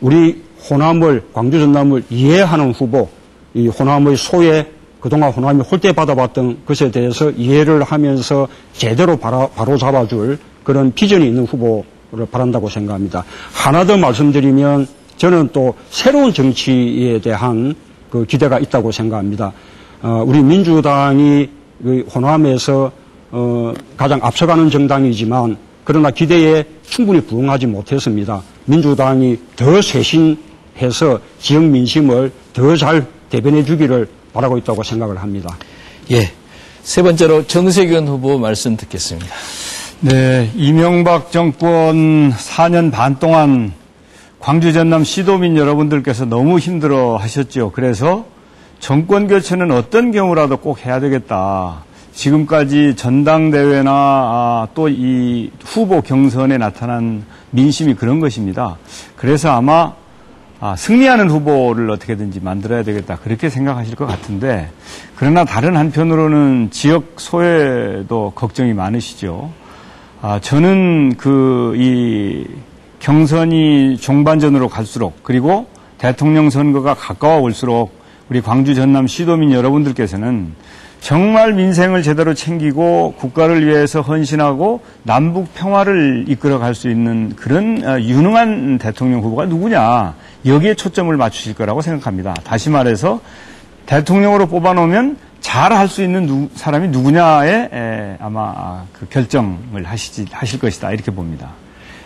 우리 호남을, 광주 전남을 이해하는 후보, 이 호남의 소외, 그동안 호남이 홀대받아봤던 것에 대해서 이해를 하면서 제대로 바로 잡아줄 그런 비전이 있는 후보를 바란다고 생각합니다. 하나 더 말씀드리면 저는 또 새로운 정치에 대한 그 기대가 있다고 생각합니다. 우리 민주당이 호남에서 가장 앞서가는 정당이지만 그러나 기대에 충분히 부응하지 못했습니다. 민주당이 더 쇄신해서 지역 민심을 더 잘 대변해 주기를 바라고 있다고 생각을 합니다. 예. 세 번째로 정세균 후보 말씀 듣겠습니다. 네, 이명박 정권 4년 반 동안 광주 전남 시도민 여러분들께서 너무 힘들어 하셨죠. 그래서 정권 교체는 어떤 경우라도 꼭 해야 되겠다. 지금까지 전당대회나 또 이 후보 경선에 나타난 민심이 그런 것입니다. 그래서 아마 승리하는 후보를 어떻게든지 만들어야 되겠다. 그렇게 생각하실 것 같은데, 그러나 다른 한편으로는 지역 소외도 걱정이 많으시죠. 저는 이 경선이 종반전으로 갈수록, 그리고 대통령 선거가 가까워 올수록 우리 광주 전남 시도민 여러분들께서는 정말 민생을 제대로 챙기고 국가를 위해서 헌신하고 남북 평화를 이끌어갈 수 있는 그런 유능한 대통령 후보가 누구냐, 여기에 초점을 맞추실 거라고 생각합니다. 다시 말해서 대통령으로 뽑아놓으면 잘 할 수 있는 사람이 누구냐에 아마 그 결정을 하실 것이다, 이렇게 봅니다.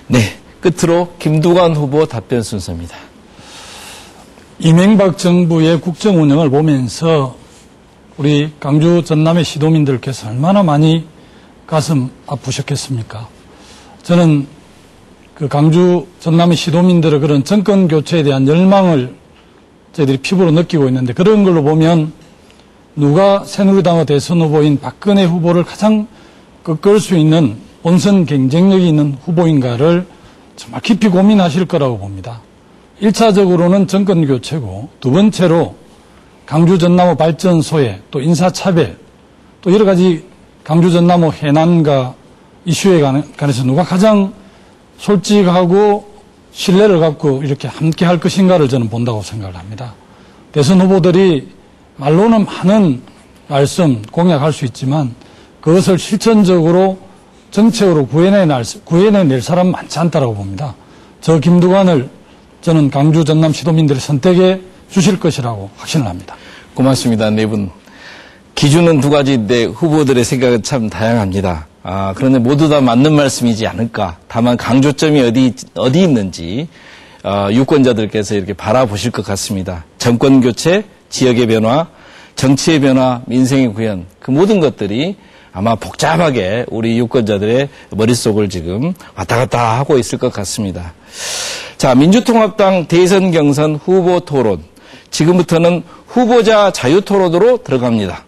네, 끝으로 김두관 후보 답변 순서입니다. 이명박 정부의 국정 운영을 보면서 우리 강주 전남의 시도민들께서 얼마나 많이 가슴 아프셨겠습니까? 저는 그 강주 전남의 시도민들의 그런 정권 교체에 대한 열망을 저희들이 피부로 느끼고 있는데, 그런 걸로 보면 누가 새누리당의 대선 후보인 박근혜 후보를 가장 꺾을 수 있는 본선 경쟁력이 있는 후보인가를 정말 깊이 고민하실 거라고 봅니다. 1차적으로는 정권 교체고, 두 번째로 강주 전남의 발전소에 또 인사차별, 또 여러 가지 강주 전남의 해난과 이슈에 관해서 누가 가장 솔직하고 신뢰를 갖고 이렇게 함께 할 것인가를 저는 본다고 생각을 합니다. 대선 후보들이 말로는 많은 말씀, 공약할 수 있지만 그것을 실천적으로 정책으로 구해낼 사람 많지 않다고 봅니다. 저 김두관을 저는 강주 전남 시도민들이 선택해 주실 것이라고 확신을 합니다. 고맙습니다. 네 분. 기준은 두 가지인데 후보들의 생각은 참 다양합니다. 그런데 모두 다 맞는 말씀이지 않을까. 다만 강조점이 어디 있는지 유권자들께서 이렇게 바라보실 것 같습니다. 정권 교체, 지역의 변화, 정치의 변화, 민생의 구현, 그 모든 것들이 아마 복잡하게 우리 유권자들의 머릿속을 지금 왔다 갔다 하고 있을 것 같습니다. 자, 민주통합당 대선 경선 후보 토론. 지금부터는 후보자 자유 토론으로 들어갑니다.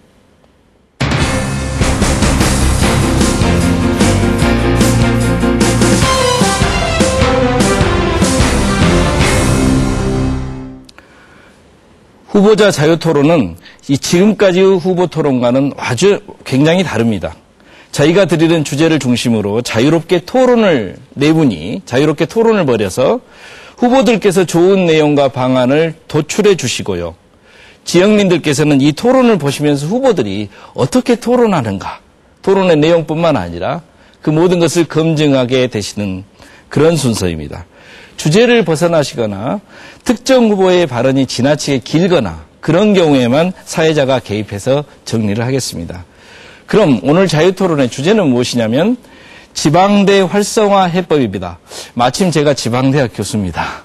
후보자 자유 토론은 이 지금까지 후보 토론과는 아주 굉장히 다릅니다. 저희가 드리는 주제를 중심으로 자유롭게 토론을, 네 분이 자유롭게 토론을 벌여서 후보들께서 좋은 내용과 방안을 도출해 주시고요. 지역민들께서는 이 토론을 보시면서 후보들이 어떻게 토론하는가, 토론의 내용뿐만 아니라 그 모든 것을 검증하게 되시는 그런 순서입니다. 주제를 벗어나시거나 특정 후보의 발언이 지나치게 길거나 그런 경우에만 사회자가 개입해서 정리를 하겠습니다. 그럼 오늘 자유토론의 주제는 무엇이냐면 지방대 활성화 해법입니다. 마침 제가 지방대학 교수입니다.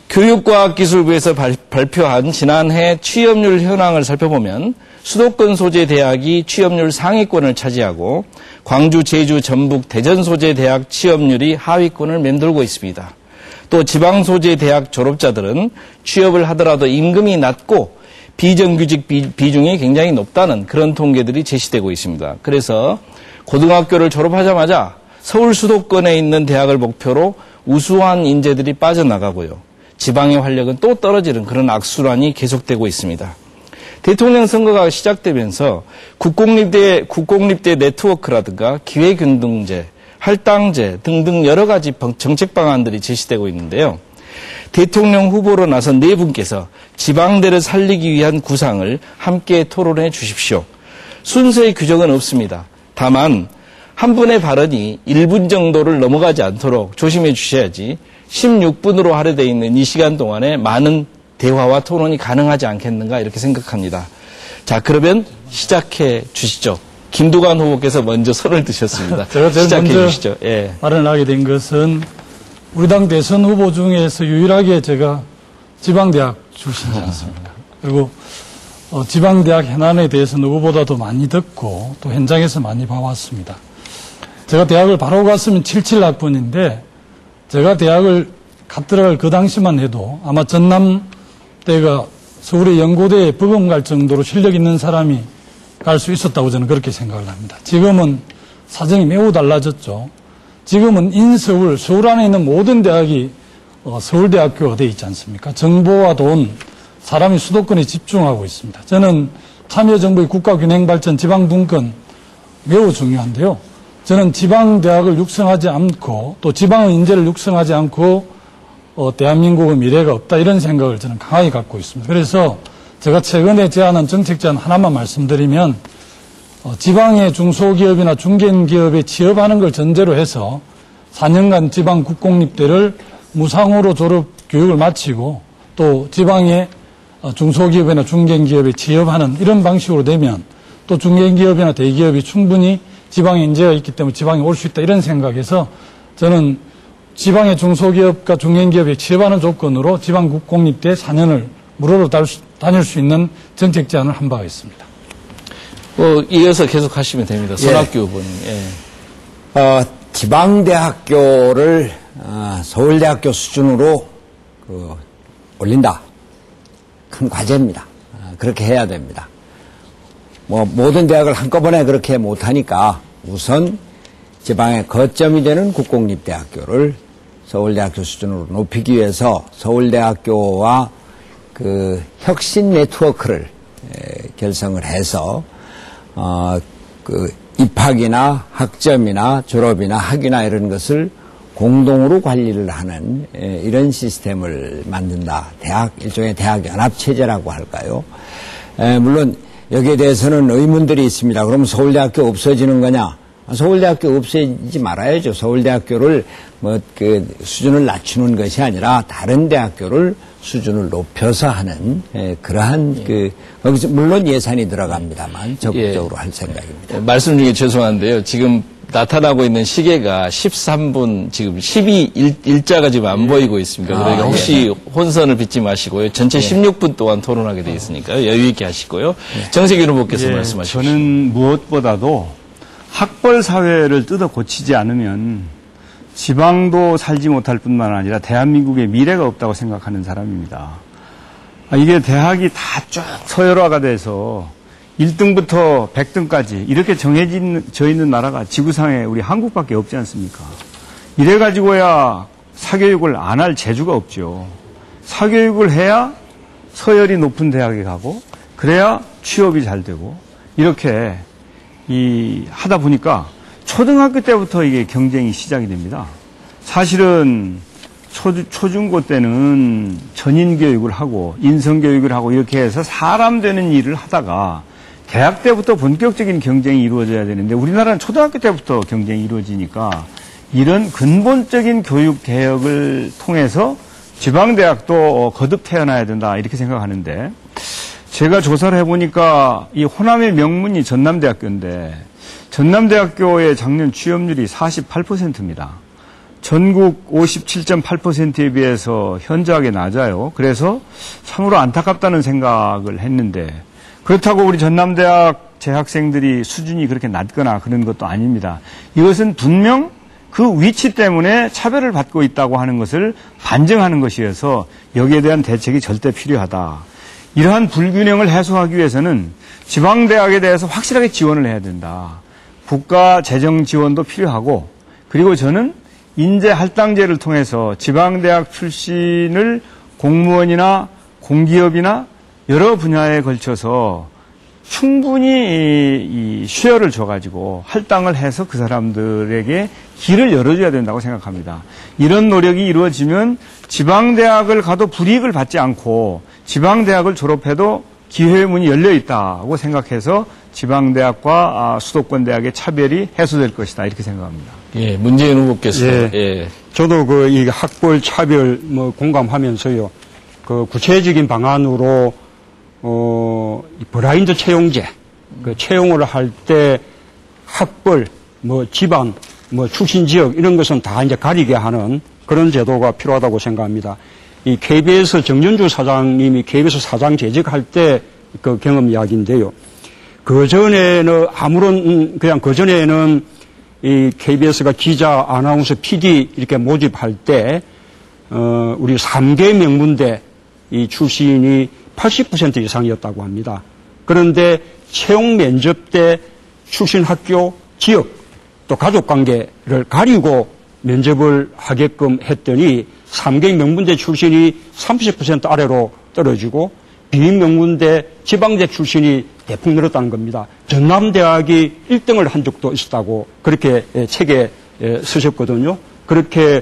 교육과학기술부에서 발표한 지난해 취업률 현황을 살펴보면 수도권 소재 대학이 취업률 상위권을 차지하고 광주, 제주, 전북, 대전 소재 대학 취업률이 하위권을 맴돌고 있습니다. 또 지방 소재 대학 졸업자들은 취업을 하더라도 임금이 낮고 비정규직 비중이 굉장히 높다는 그런 통계들이 제시되고 있습니다. 그래서 고등학교를 졸업하자마자 서울 수도권에 있는 대학을 목표로 우수한 인재들이 빠져나가고요. 지방의 활력은 또 떨어지는 그런 악순환이 계속되고 있습니다. 대통령 선거가 시작되면서 국공립대 네트워크라든가 기회균등제, 할당제 등등 여러 가지 정책 방안들이 제시되고 있는데요. 대통령 후보로 나선 네 분께서 지방대를 살리기 위한 구상을 함께 토론해 주십시오. 순서의 규정은 없습니다. 다만 한 분의 발언이 1분 정도를 넘어가지 않도록 조심해 주셔야지 16분으로 할애되어 있는 이 시간 동안에 많은 대화와 토론이 가능하지 않겠는가 이렇게 생각합니다. 자, 그러면 시작해 주시죠. 김두관 후보께서 먼저 손을 드셨습니다. 제가 제일 시작해 먼저 주시죠. 예. 발언을 하게 된 것은 우리 당 대선 후보 중에서 유일하게 제가 지방대학 출신이지 않습니까? 그리고 지방대학 현안에 대해서 누구보다도 많이 듣고 또 현장에서 많이 봐왔습니다. 제가 대학을 바로 갔으면 77학번인데 제가 대학을 갓 들어갈 그 당시만 해도 아마 전남대가 서울의 연고대에 법원 갈 정도로 실력 있는 사람이 갈 수 있었다고 저는 그렇게 생각을 합니다. 지금은 사정이 매우 달라졌죠. 지금은 인서울, 서울 안에 있는 모든 대학이 서울대학교가 되어 있지 않습니까? 정보와 돈, 사람이 수도권에 집중하고 있습니다. 저는 참여정부의 국가균형발전, 지방분권 매우 중요한데요. 저는 지방대학을 육성하지 않고 또 지방의 인재를 육성하지 않고 대한민국의 미래가 없다 이런 생각을 저는 강하게 갖고 있습니다. 그래서 제가 최근에 제안한 정책 제안 하나만 말씀드리면 지방의 중소기업이나 중견기업에 취업하는 걸 전제로 해서 4년간 지방 국공립대를 무상으로 졸업 교육을 마치고 또 지방의 중소기업이나 중견기업에 취업하는 이런 방식으로 되면 또 중견기업이나 대기업이 충분히 지방에 인재가 있기 때문에 지방에 올 수 있다 이런 생각에서 저는 지방의 중소기업과 중견기업에 취업하는 조건으로 지방 국공립대 4년을 무료로 다닐 수 있는 정책 제안을 한 바가 있습니다. 이어서 계속 하시면 됩니다. 손학규 후보님. 예. 지방대학교를 서울대학교 수준으로 올린다. 큰 과제입니다. 그렇게 해야 됩니다. 모든 대학을 한꺼번에 그렇게 못하니까 우선 지방의 거점이 되는 국공립대학교를 서울대학교 수준으로 높이기 위해서 서울대학교와 그 혁신 네트워크를 결성을 해서 입학이나 학점이나 졸업이나 학위나 이런 것을 공동으로 관리를 하는 이런 시스템을 만든다. 일종의 대학 연합 체제라고 할까요? 물론 여기에 대해서는 의문들이 있습니다. 그럼 서울대학교 없어지는 거냐? 서울대학교 없애지 말아야죠. 서울대학교를 수준을 낮추는 것이 아니라 다른 대학교를 수준을 높여서 하는 그러한 거기서 물론 예산이 들어갑니다만 적극적으로 할 생각입니다. 말씀 중에 죄송한데요. 지금 나타나고 있는 시계가 13분, 지금 12일자가 지금 안 보이고 있습니다. 그러니까 혹시 혼선을 빚지 마시고요. 전체 16분 동안 토론하게 되어 있으니까요. 여유 있게 하시고요. 정세균 후보께서 말씀하십시오. 저는 무엇보다도 학벌 사회를 뜯어 고치지 않으면 지방도 살지 못할 뿐만 아니라 대한민국의 미래가 없다고 생각하는 사람입니다. 이게 대학이 다 쭉 서열화가 돼서 1등부터 100등까지 이렇게 정해져 있는 나라가 지구상에 우리 한국밖에 없지 않습니까? 이래가지고야 사교육을 안 할 재주가 없죠. 사교육을 해야 서열이 높은 대학에 가고 그래야 취업이 잘 되고 이렇게 하다 보니까 초등학교 때부터 이게 경쟁이 시작이 됩니다. 사실은 초중고 때는 전인교육을 하고 인성교육을 하고 이렇게 해서 사람 되는 일을 하다가 대학 때부터 본격적인 경쟁이 이루어져야 되는데 우리나라는 초등학교 때부터 경쟁이 이루어지니까 이런 근본적인 교육 개혁을 통해서 지방대학도 거듭 태어나야 된다 이렇게 생각하는데 제가 조사를 해보니까 이 호남의 명문이 전남대학교인데 전남대학교의 작년 취업률이 48%입니다. 전국 57.8%에 비해서 현저하게 낮아요. 그래서 참으로 안타깝다는 생각을 했는데 그렇다고 우리 전남대학 재학생들이 수준이 그렇게 낮거나 그런 것도 아닙니다. 이것은 분명 그 위치 때문에 차별을 받고 있다고 하는 것을 반증하는 것이어서 여기에 대한 대책이 절대 필요하다. 이러한 불균형을 해소하기 위해서는 지방대학에 대해서 확실하게 지원을 해야 된다. 국가 재정 지원도 필요하고 그리고 저는 인재 할당제를 통해서 지방대학 출신을 공무원이나 공기업이나 여러 분야에 걸쳐서 충분히 쉐어를 줘가지고 할당을 해서 그 사람들에게 길을 열어줘야 된다고 생각합니다. 이런 노력이 이루어지면 지방대학을 가도 불이익을 받지 않고 지방대학을 졸업해도 기회의 문이 열려 있다고 생각해서 지방대학과 수도권 대학의 차별이 해소될 것이다 이렇게 생각합니다. 예, 문재인 후보께서 저도 이 학벌 차별 공감하면서요. 구체적인 방안으로 블라인드 채용제 채용을 할 때 학벌 집안 출신 지역 이런 것은 다 이제 가리게 하는 그런 제도가 필요하다고 생각합니다. 이 KBS 정연주 사장님이 KBS 사장 재직할 때 그 경험 이야기인데요. 그전에는 그전에는 이 KBS가 기자, 아나운서, PD 이렇게 모집할 때 우리 3개 명문대 이 출신이 80% 이상이었다고 합니다. 그런데 채용 면접 때 출신 학교, 지역, 또 가족 관계를 가리고 면접을 하게끔 했더니 3개 명문대 출신이 30% 아래로 떨어지고 비명문대 지방대 출신이 대폭 늘었다는 겁니다. 전남대학이 1등을 한 적도 있었다고 그렇게 책에 쓰셨거든요. 그렇게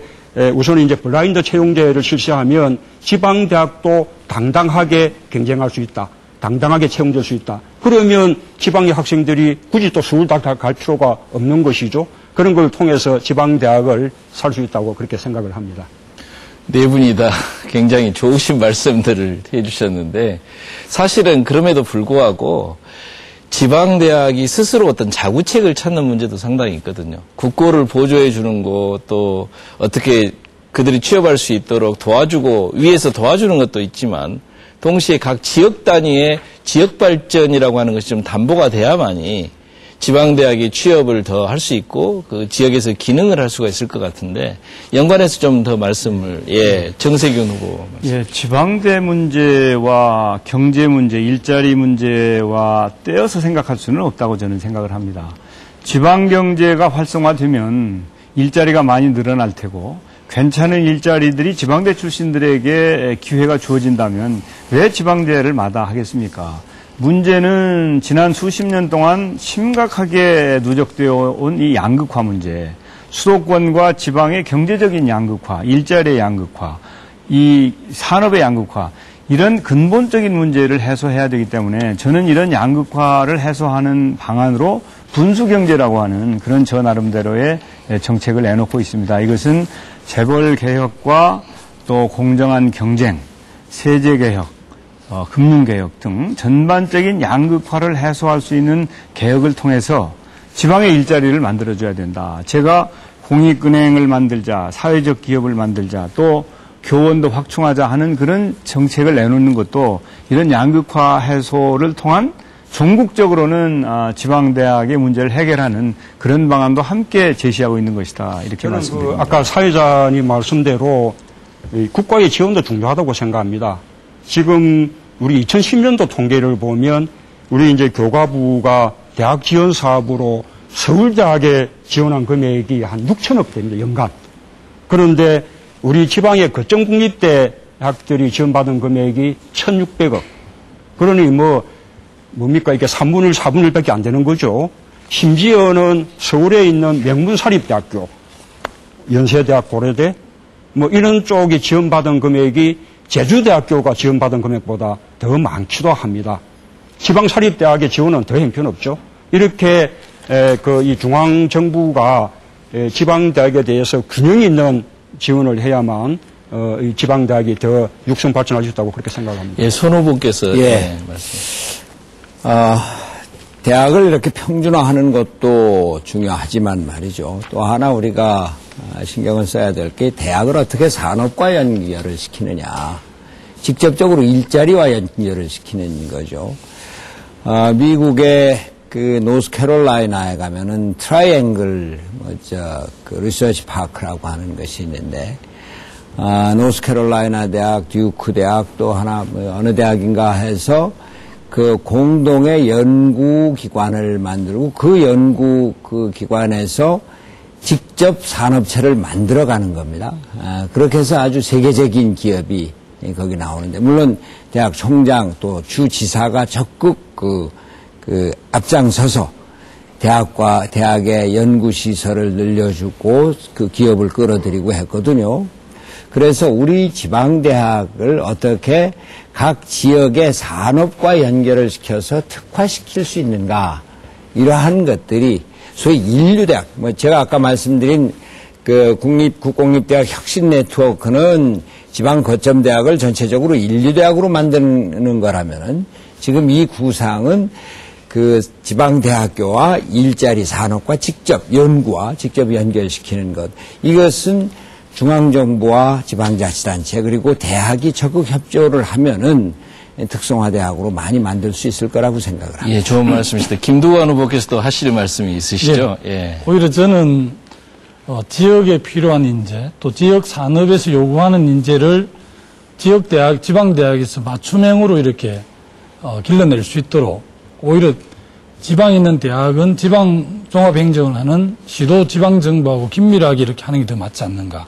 우선 이제 블라인드 채용제를 실시하면 지방대학도 당당하게 경쟁할 수 있다. 당당하게 채용될 수 있다. 그러면 지방의 학생들이 굳이 또 서울 다 갈 필요가 없는 것이죠. 그런 걸 통해서 지방대학을 살 수 있다고 그렇게 생각을 합니다. 네 분이 다 굉장히 좋으신 말씀들을 해주셨는데 사실은 그럼에도 불구하고 지방대학이 스스로 어떤 자구책을 찾는 문제도 상당히 있거든요. 국고를 보조해 주는 것, 또 어떻게 그들이 취업할 수 있도록 도와주고 위에서 도와주는 것도 있지만 동시에 각 지역 단위의 지역 발전이라고 하는 것이 좀 담보가 돼야만이 지방대학의 취업을 더 할 수 있고 그 지역에서 기능을 할 수가 있을 것 같은데 연관해서 좀 더 말씀을 정세균 후보 말씀. 지방대 문제와 경제 문제, 일자리 문제와 떼어서 생각할 수는 없다고 저는 생각을 합니다. 지방 경제가 활성화되면 일자리가 많이 늘어날 테고 괜찮은 일자리들이 지방대 출신들에게 기회가 주어진다면 왜 지방대를 마다하겠습니까? 문제는 지난 수십 년 동안 심각하게 누적되어 온 이 양극화 문제, 수도권과 지방의 경제적인 양극화, 일자리의 양극화, 이 산업의 양극화, 이런 근본적인 문제를 해소해야 되기 때문에 저는 이런 양극화를 해소하는 방안으로 분수경제라고 하는 그런 저 나름대로의 정책을 내놓고 있습니다. 이것은 재벌개혁과 또 공정한 경쟁, 세제개혁, 금융개혁 등 전반적인 양극화를 해소할 수 있는 개혁을 통해서 지방의 일자리를 만들어줘야 된다. 제가 공익은행을 만들자, 사회적 기업을 만들자, 또 교원도 확충하자 하는 그런 정책을 내놓는 것도 이런 양극화 해소를 통한 종국적으로는 지방대학의 문제를 해결하는 그런 방안도 함께 제시하고 있는 것이다. 이렇게 말씀드립니다. 아까 사회자님 말씀대로 국가의 지원도 중요하다고 생각합니다. 지금 우리 2010년도 통계를 보면 우리 이제 교과부가 대학 지원 사업으로 서울대학에 지원한 금액이 한 6천억 됩니다, 연간. 그런데 우리 지방의 거점 국립대학들이 지원받은 금액이 1,600억. 그러니 뭡니까? 이게 3분의 1, 4분의 1밖에 안 되는 거죠. 심지어는 서울에 있는 명문사립대학교, 연세대학, 고려대, 이런 쪽이 지원받은 금액이 제주대학교가 지원받은 금액보다 더 많기도 합니다. 지방사립대학의 지원은 더 형편없죠. 이렇게 이 중앙정부가 지방대학에 대해서 균형 있는 지원을 해야만 이 지방대학이 더 육성 발전할 수 있다고 그렇게 생각합니다. 손 후보께서 말씀. 대학을 이렇게 평준화하는 것도 중요하지만 말이죠. 또 하나 우리가 신경을 써야 될 게 대학을 어떻게 산업과 연결을 시키느냐. 직접적으로 일자리와 연결을 시키는 거죠. 미국의 그 노스캐롤라이나에 가면은 트라이앵글 리서치 파크라고 하는 것이 있는데 노스캐롤라이나 대학, 듀크 대학 또 하나 어느 대학인가 해서 그 공동의 연구기관을 만들고 그 연구 그 기관에서 직접 산업체를 만들어가는 겁니다. 그렇게 해서 아주 세계적인 기업이 거기 나오는데 물론 대학 총장 또 주지사가 적극 앞장서서 대학의 연구시설을 늘려주고 그 기업을 끌어들이고 했거든요. 그래서 우리 지방대학을 어떻게 각 지역의 산업과 연결을 시켜서 특화시킬 수 있는가 이러한 것들이 소위 인류대학, 제가 아까 말씀드린 그 국공립대학 혁신 네트워크는 지방 거점 대학을 전체적으로 인류대학으로 만드는 거라면은 지금 이 구상은 그 지방대학교와 일자리 산업과 직접 연구와 직접 연결시키는 것. 이것은 중앙정부와 지방자치단체 그리고 대학이 적극 협조를 하면은 특성화대학으로 많이 만들 수 있을 거라고 생각을 합니다. 예, 좋은 말씀이시다. 김두관 후보께서도 하실 말씀이 있으시죠? 오히려 저는 지역에 필요한 인재, 또 지역 산업에서 요구하는 인재를 지역대학, 지방대학에서 맞춤형으로 이렇게 길러낼 수 있도록 오히려 지방에 있는 대학은 지방 종합행정을 하는 시도 지방정부하고 긴밀하게 이렇게 하는 게 더 맞지 않는가.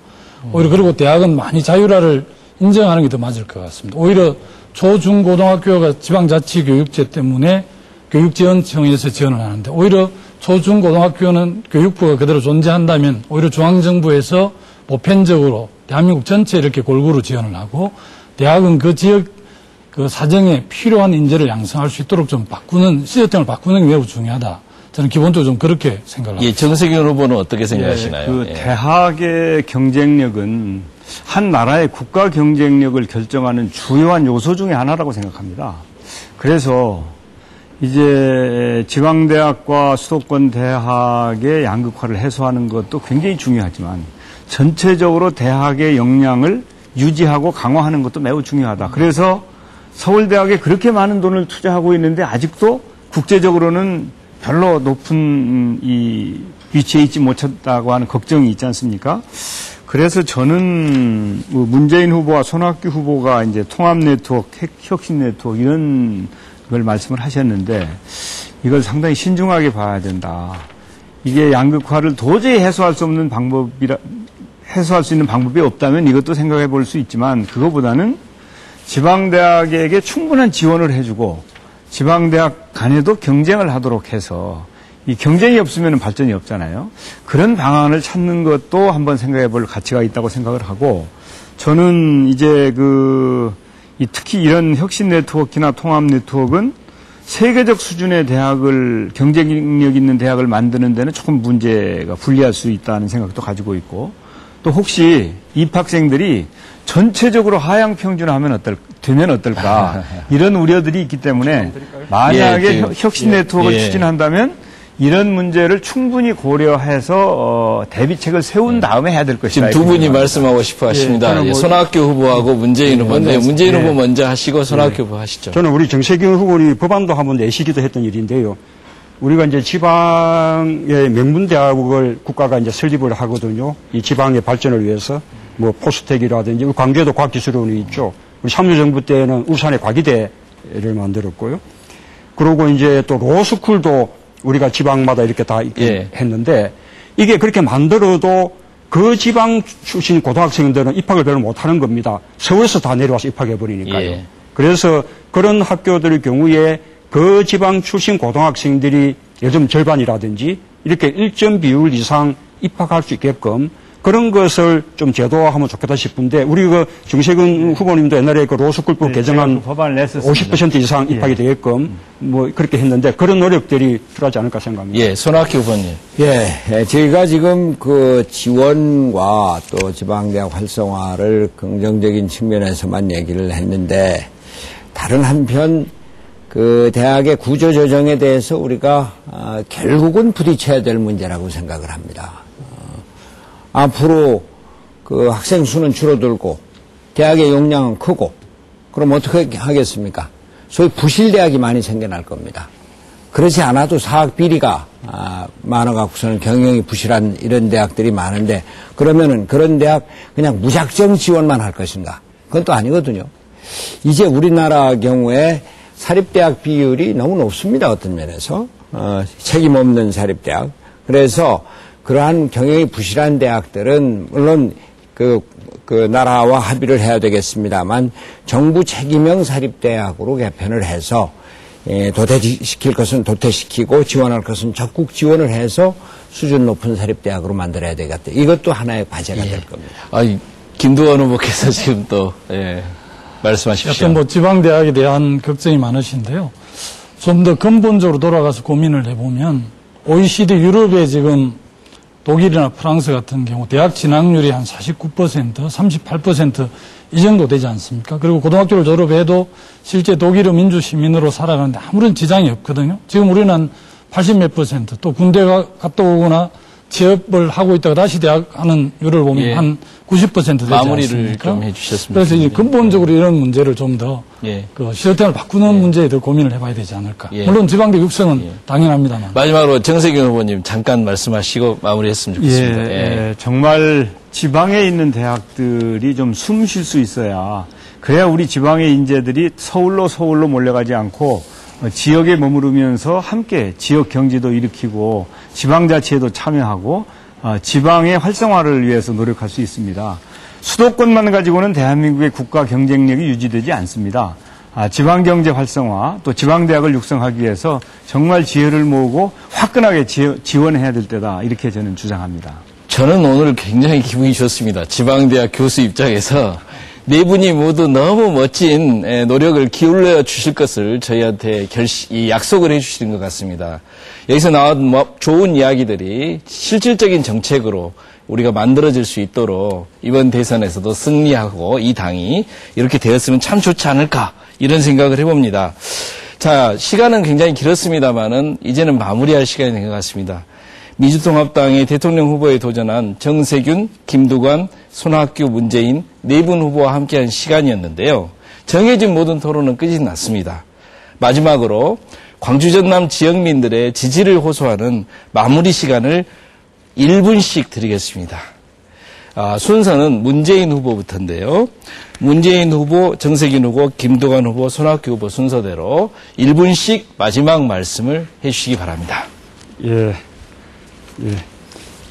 오히려 그리고 대학은 많이 자율화를 인정하는 게 더 맞을 것 같습니다. 오히려 초, 중, 고등학교가 지방자치교육제 때문에 교육지원청에서 지원을 하는데 오히려 초, 중, 고등학교는 교육부가 그대로 존재한다면 오히려 중앙정부에서 보편적으로 대한민국 전체 이렇게 골고루 지원을 하고 대학은 그 지역 그 사정에 필요한 인재를 양성할 수 있도록 좀 바꾸는, 시스템을 바꾸는 게 매우 중요하다. 저는 기본적으로 좀 그렇게 생각을 합니다. 예, 정세균 후보는 어떻게 생각하시나요? 그 대학의 경쟁력은 한 나라의 국가 경쟁력을 결정하는 주요한 요소 중에 하나라고 생각합니다. 그래서 이제 지방대학과 수도권 대학의 양극화를 해소하는 것도 굉장히 중요하지만 전체적으로 대학의 역량을 유지하고 강화하는 것도 매우 중요하다. 그래서 서울대학에 그렇게 많은 돈을 투자하고 있는데 아직도 국제적으로는 별로 높은 이 위치에 있지 못했다고 하는 걱정이 있지 않습니까? 그래서 저는 문재인 후보와 손학규 후보가 이제 통합 네트워크, 혁신 네트워크 이런 걸 말씀을 하셨는데 이걸 상당히 신중하게 봐야 된다. 이게 양극화를 도저히 해소할 수 없는 해소할 수 있는 방법이 없다면 이것도 생각해 볼 수 있지만 그거보다는 지방대학에게 충분한 지원을 해주고 지방대학 간에도 경쟁을 하도록 해서 이 경쟁이 없으면 발전이 없잖아요. 그런 방안을 찾는 것도 한번 생각해 볼 가치가 있다고 생각을 하고 저는 이제 특히 이런 혁신 네트워크나 통합 네트워크는 세계적 수준의 대학을 경쟁력 있는 대학을 만드는 데는 조금 문제가 불리할 수 있다는 생각도 가지고 있고 또 혹시 입학생들이 전체적으로 하향 평준화하면 되면 어떨까 이런 우려들이 있기 때문에 만약에 혁신 네트워크를 추진한다면 이런 문제를 충분히 고려해서 대비책을 세운 다음에 해야 될 것이다. 지금 두 분이 말씀하고 싶어 하십니다. 손학규 후보하고 문재인 후보인데 문재인 후보 먼저 하시고 손학규 후보 하시죠. 저는 우리 정세균 후보님 법안도 한번 내시기도 했던 일인데요. 우리가 이제 지방의 명문대학을 국가가 이제 설립을 하거든요. 이 지방의 발전을 위해서 뭐 포스텍이라든지 광주에도 과학기술원이 있죠. 우리 참여정부 때는 울산에 과기대를 만들었고요. 그리고 이제 또 로스쿨도 우리가 지방마다 이렇게 다 했는데 이게 그렇게 만들어도 그 지방 출신 고등학생들은 입학을 별로 못하는 겁니다. 서울에서 다 내려와서 입학해버리니까요. 그래서 그런 학교들의 경우에 그 지방 출신 고등학생들이 요즘 절반이라든지 이렇게 일정 비율 이상 입학할 수 있게끔 그런 것을 좀 제도화하면 좋겠다 싶은데 우리 정세균 후보님도 옛날에 로스쿨법 개정안 50% 이상 입학이 되게끔 뭐 그렇게 했는데 그런 노력들이 필요하지 않을까 생각합니다. 예, 손학규 후보님. 예, 저희가 지금 그 지원과 또 지방대학 활성화를 긍정적인 측면에서만 얘기를 했는데 다른 한편 그 대학의 구조조정에 대해서 우리가 결국은 부딪혀야 될 문제라고 생각을 합니다. 앞으로 그 학생 수는 줄어들고 대학의 용량은 크고 그럼 어떻게 하겠습니까? 소위 부실대학이 많이 생겨날 겁니다. 그렇지 않아도 사학 비리가 많아갖고서는 경영이 부실한 이런 대학들이 많은데 그러면은 그런 대학 그냥 무작정 지원만 할 것인가? 그건 또 아니거든요. 이제 우리나라 경우에 사립대학 비율이 너무 높습니다. 어떤 면에서 책임 없는 사립대학. 그래서 그러한 경영이 부실한 대학들은 물론 그 나라와 합의를 해야 되겠습니다만 정부 책임형 사립대학으로 개편을 해서 도태시킬 것은 도태시키고 지원할 것은 적극 지원을 해서 수준 높은 사립대학으로 만들어야 되겠다. 이것도 하나의 과제가 될 겁니다. 김두관 후보께서 지금 또 말씀하십시오. 어떤 뭐 지방대학에 대한 걱정이 많으신데요. 좀 더 근본적으로 돌아가서 고민을 해보면 OECD 유럽에 지금 독일이나 프랑스 같은 경우 대학 진학률이 한 49%, 38% 이 정도 되지 않습니까? 그리고 고등학교를 졸업해도 실제 독일의 민주시민으로 살아가는데 아무런 지장이 없거든요. 지금 우리는 한 80몇 %, 또 군대 갔다 오거나 취업을 하고 있다가 다시 대학 하는 율을 보면 한 90% 되지 마무리를 않습니까? 좀 해주셨습니다. 그래서 이제 근본적으로 이런 문제를 좀 더 그 시스템을 바꾸는 문제에 더 고민을 해봐야 되지 않을까. 물론 지방대 육성은 당연합니다만. 마지막으로 정세균 후보님 잠깐 말씀하시고 마무리했으면 좋겠습니다. 정말 지방에 있는 대학들이 좀 숨 쉴 수 있어야 그래야 우리 지방의 인재들이 서울로 몰려가지 않고 지역에 머무르면서 함께 지역 경제도 일으키고 지방자치에도 참여하고 지방의 활성화를 위해서 노력할 수 있습니다. 수도권만 가지고는 대한민국의 국가 경쟁력이 유지되지 않습니다. 지방경제 활성화 또 지방대학을 육성하기 위해서 정말 지혜를 모으고 화끈하게 지원해야 될 때다 이렇게 저는 주장합니다. 저는 오늘 굉장히 기분이 좋습니다. 지방대학 교수 입장에서 네 분이 모두 너무 멋진 노력을 기울여 주실 것을 저희한테 약속을 해주시는 것 같습니다. 여기서 나온 좋은 이야기들이 실질적인 정책으로 우리가 만들어질 수 있도록 이번 대선에서도 승리하고 이 당이 이렇게 되었으면 참 좋지 않을까 이런 생각을 해봅니다. 자, 시간은 굉장히 길었습니다만은 이제는 마무리할 시간이 된 것 같습니다. 민주통합당의 대통령 후보에 도전한 정세균, 김두관, 손학규, 문재인 네 분 후보와 함께한 시간이었는데요. 정해진 모든 토론은 끝이 났습니다. 마지막으로 광주 전남 지역민들의 지지를 호소하는 마무리 시간을 1분씩 드리겠습니다. 순서는 문재인 후보부터인데요. 문재인 후보, 정세균 후보, 김두관 후보, 손학규 후보 순서대로 1분씩 마지막 말씀을 해주시기 바랍니다. 예.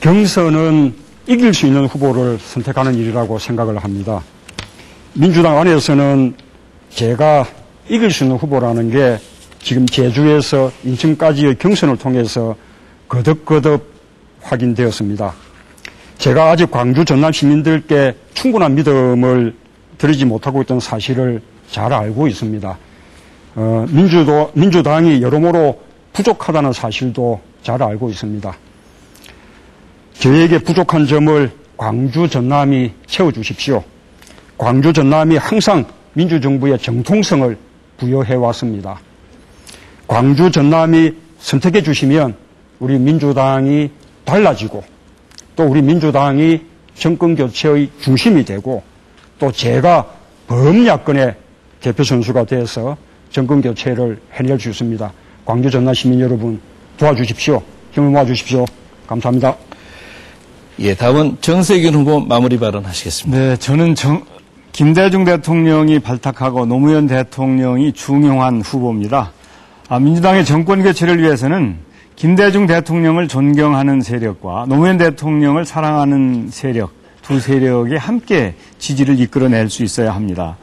경선은 이길 수 있는 후보를 선택하는 일이라고 생각을 합니다. 민주당 안에서는 제가 이길 수 있는 후보라는 게 지금 제주에서 인천까지의 경선을 통해서 거듭거듭 확인되었습니다. 제가 아직 광주 전남 시민들께 충분한 믿음을 드리지 못하고 있던 사실을 잘 알고 있습니다. 민주당이 여러모로 부족하다는 사실도 잘 알고 있습니다. 저희에게 부족한 점을 광주 전남이 채워주십시오. 광주 전남이 항상 민주정부의 정통성을 부여해 왔습니다. 광주 전남이 선택해 주시면 우리 민주당이 달라지고 또 우리 민주당이 정권교체의 중심이 되고 또 제가 범야권의 대표 선수가 돼서 정권교체를 해낼 수 있습니다. 광주 전남 시민 여러분 도와주십시오. 힘을 모아주십시오. 감사합니다. 예, 다음은 정세균 후보 마무리 발언하시겠습니다. 네, 저는 김대중 대통령이 발탁하고 노무현 대통령이 중용한 후보입니다. 민주당의 정권 교체를 위해서는 김대중 대통령을 존경하는 세력과 노무현 대통령을 사랑하는 세력, 두 세력이 함께 지지를 이끌어낼 수 있어야 합니다.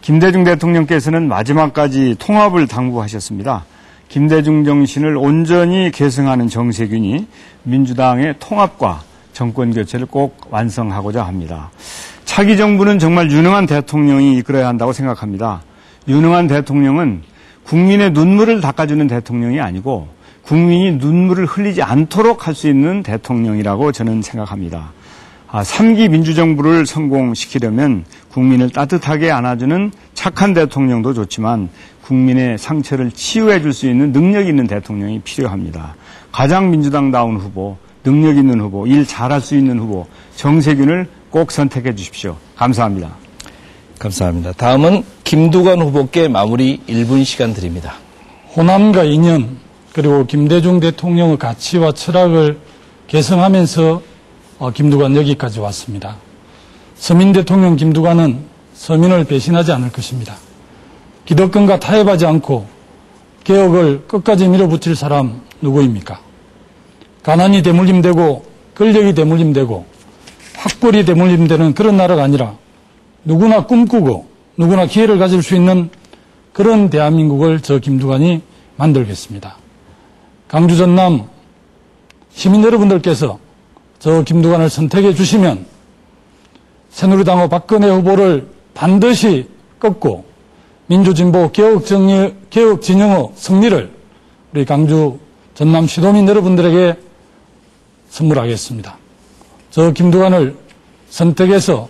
김대중 대통령께서는 마지막까지 통합을 당부하셨습니다. 김대중 정신을 온전히 계승하는 정세균이 민주당의 통합과 정권 교체를 꼭 완성하고자 합니다. 차기 정부는 정말 유능한 대통령이 이끌어야 한다고 생각합니다. 유능한 대통령은 국민의 눈물을 닦아주는 대통령이 아니고 국민이 눈물을 흘리지 않도록 할 수 있는 대통령이라고 저는 생각합니다. 3기 민주정부를 성공시키려면 국민을 따뜻하게 안아주는 착한 대통령도 좋지만 국민의 상처를 치유해 줄 수 있는 능력 있는 대통령이 필요합니다. 가장 민주당다운 후보, 능력 있는 후보, 일 잘할 수 있는 후보 정세균을 꼭 선택해 주십시오. 감사합니다. 감사합니다. 다음은 김두관 후보께 마무리 1분 시간 드립니다. 호남과 인연 그리고 김대중 대통령의 가치와 철학을 계승하면서 김두관 여기까지 왔습니다. 서민 대통령 김두관은 서민을 배신하지 않을 것입니다. 기득권과 타협하지 않고 개혁을 끝까지 밀어붙일 사람 누구입니까? 가난이 대물림되고 권력이 대물림되고 학벌이 대물림되는 그런 나라가 아니라 누구나 꿈꾸고 누구나 기회를 가질 수 있는 그런 대한민국을 저 김두관이 만들겠습니다. 광주 전남 시민 여러분들께서 저 김두관을 선택해 주시면 새누리당의 박근혜 후보를 반드시 꺾고 민주진보 개혁 진영의 승리를 우리 광주 전남 시도민 여러분들에게 선물하겠습니다. 저 김두관을 선택해서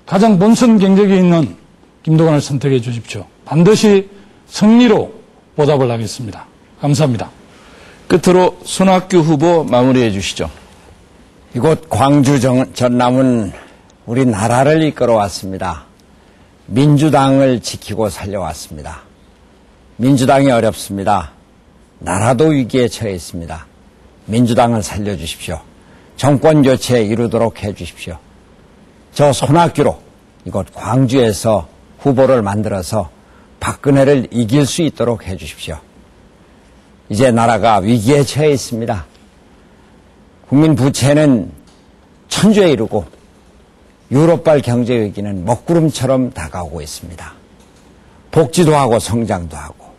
가장 본선 경쟁이 있는 김두관을 선택해 주십시오. 반드시 승리로 보답을 하겠습니다. 감사합니다. 끝으로 손학규 후보 마무리해 주시죠. 이곳 광주 전남은 우리 나라를 이끌어왔습니다. 민주당을 지키고 살려왔습니다. 민주당이 어렵습니다. 나라도 위기에 처해 있습니다. 민주당을 살려주십시오. 정권교체 이루도록 해주십시오. 저 손학규로 이곳 광주에서 후보를 만들어서 박근혜를 이길 수 있도록 해주십시오. 이제 나라가 위기에 처해 있습니다. 국민 부채는 천조에 이르고 유럽발 경제 위기는 먹구름처럼 다가오고 있습니다. 복지도 하고 성장도 하고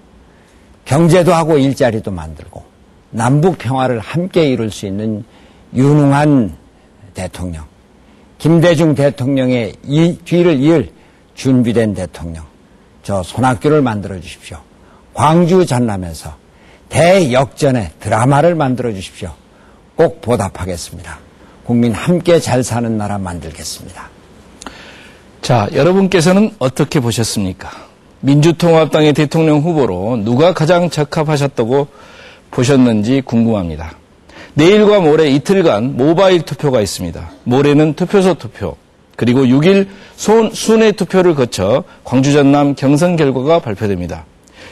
경제도 하고 일자리도 만들고 남북 평화를 함께 이룰 수 있는 유능한 대통령, 김대중 대통령의 이 뒤를 이을 준비된 대통령, 저 손학규를 만들어 주십시오. 광주 전남에서 대역전의 드라마를 만들어 주십시오. 꼭 보답하겠습니다. 국민 함께 잘 사는 나라 만들겠습니다. 자, 여러분께서는 어떻게 보셨습니까? 민주통합당의 대통령 후보로 누가 가장 적합하셨다고 보셨는지 궁금합니다. 내일과 모레 이틀간 모바일 투표가 있습니다. 모레는 투표소 투표, 그리고 6일 순회 투표를 거쳐 광주 전남 경선 결과가 발표됩니다.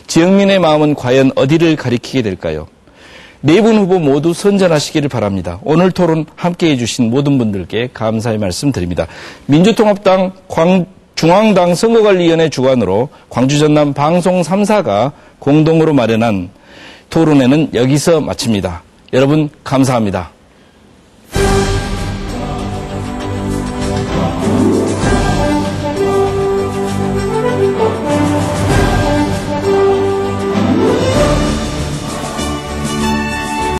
지역민의 마음은 과연 어디를 가리키게 될까요? 네 분 후보 모두 선전하시기를 바랍니다. 오늘 토론 함께해 주신 모든 분들께 감사의 말씀 드립니다. 민주통합당 중앙당 선거관리위원회 주관으로 광주 전남 방송 3사가 공동으로 마련한 토론회는 여기서 마칩니다. 여러분 감사합니다.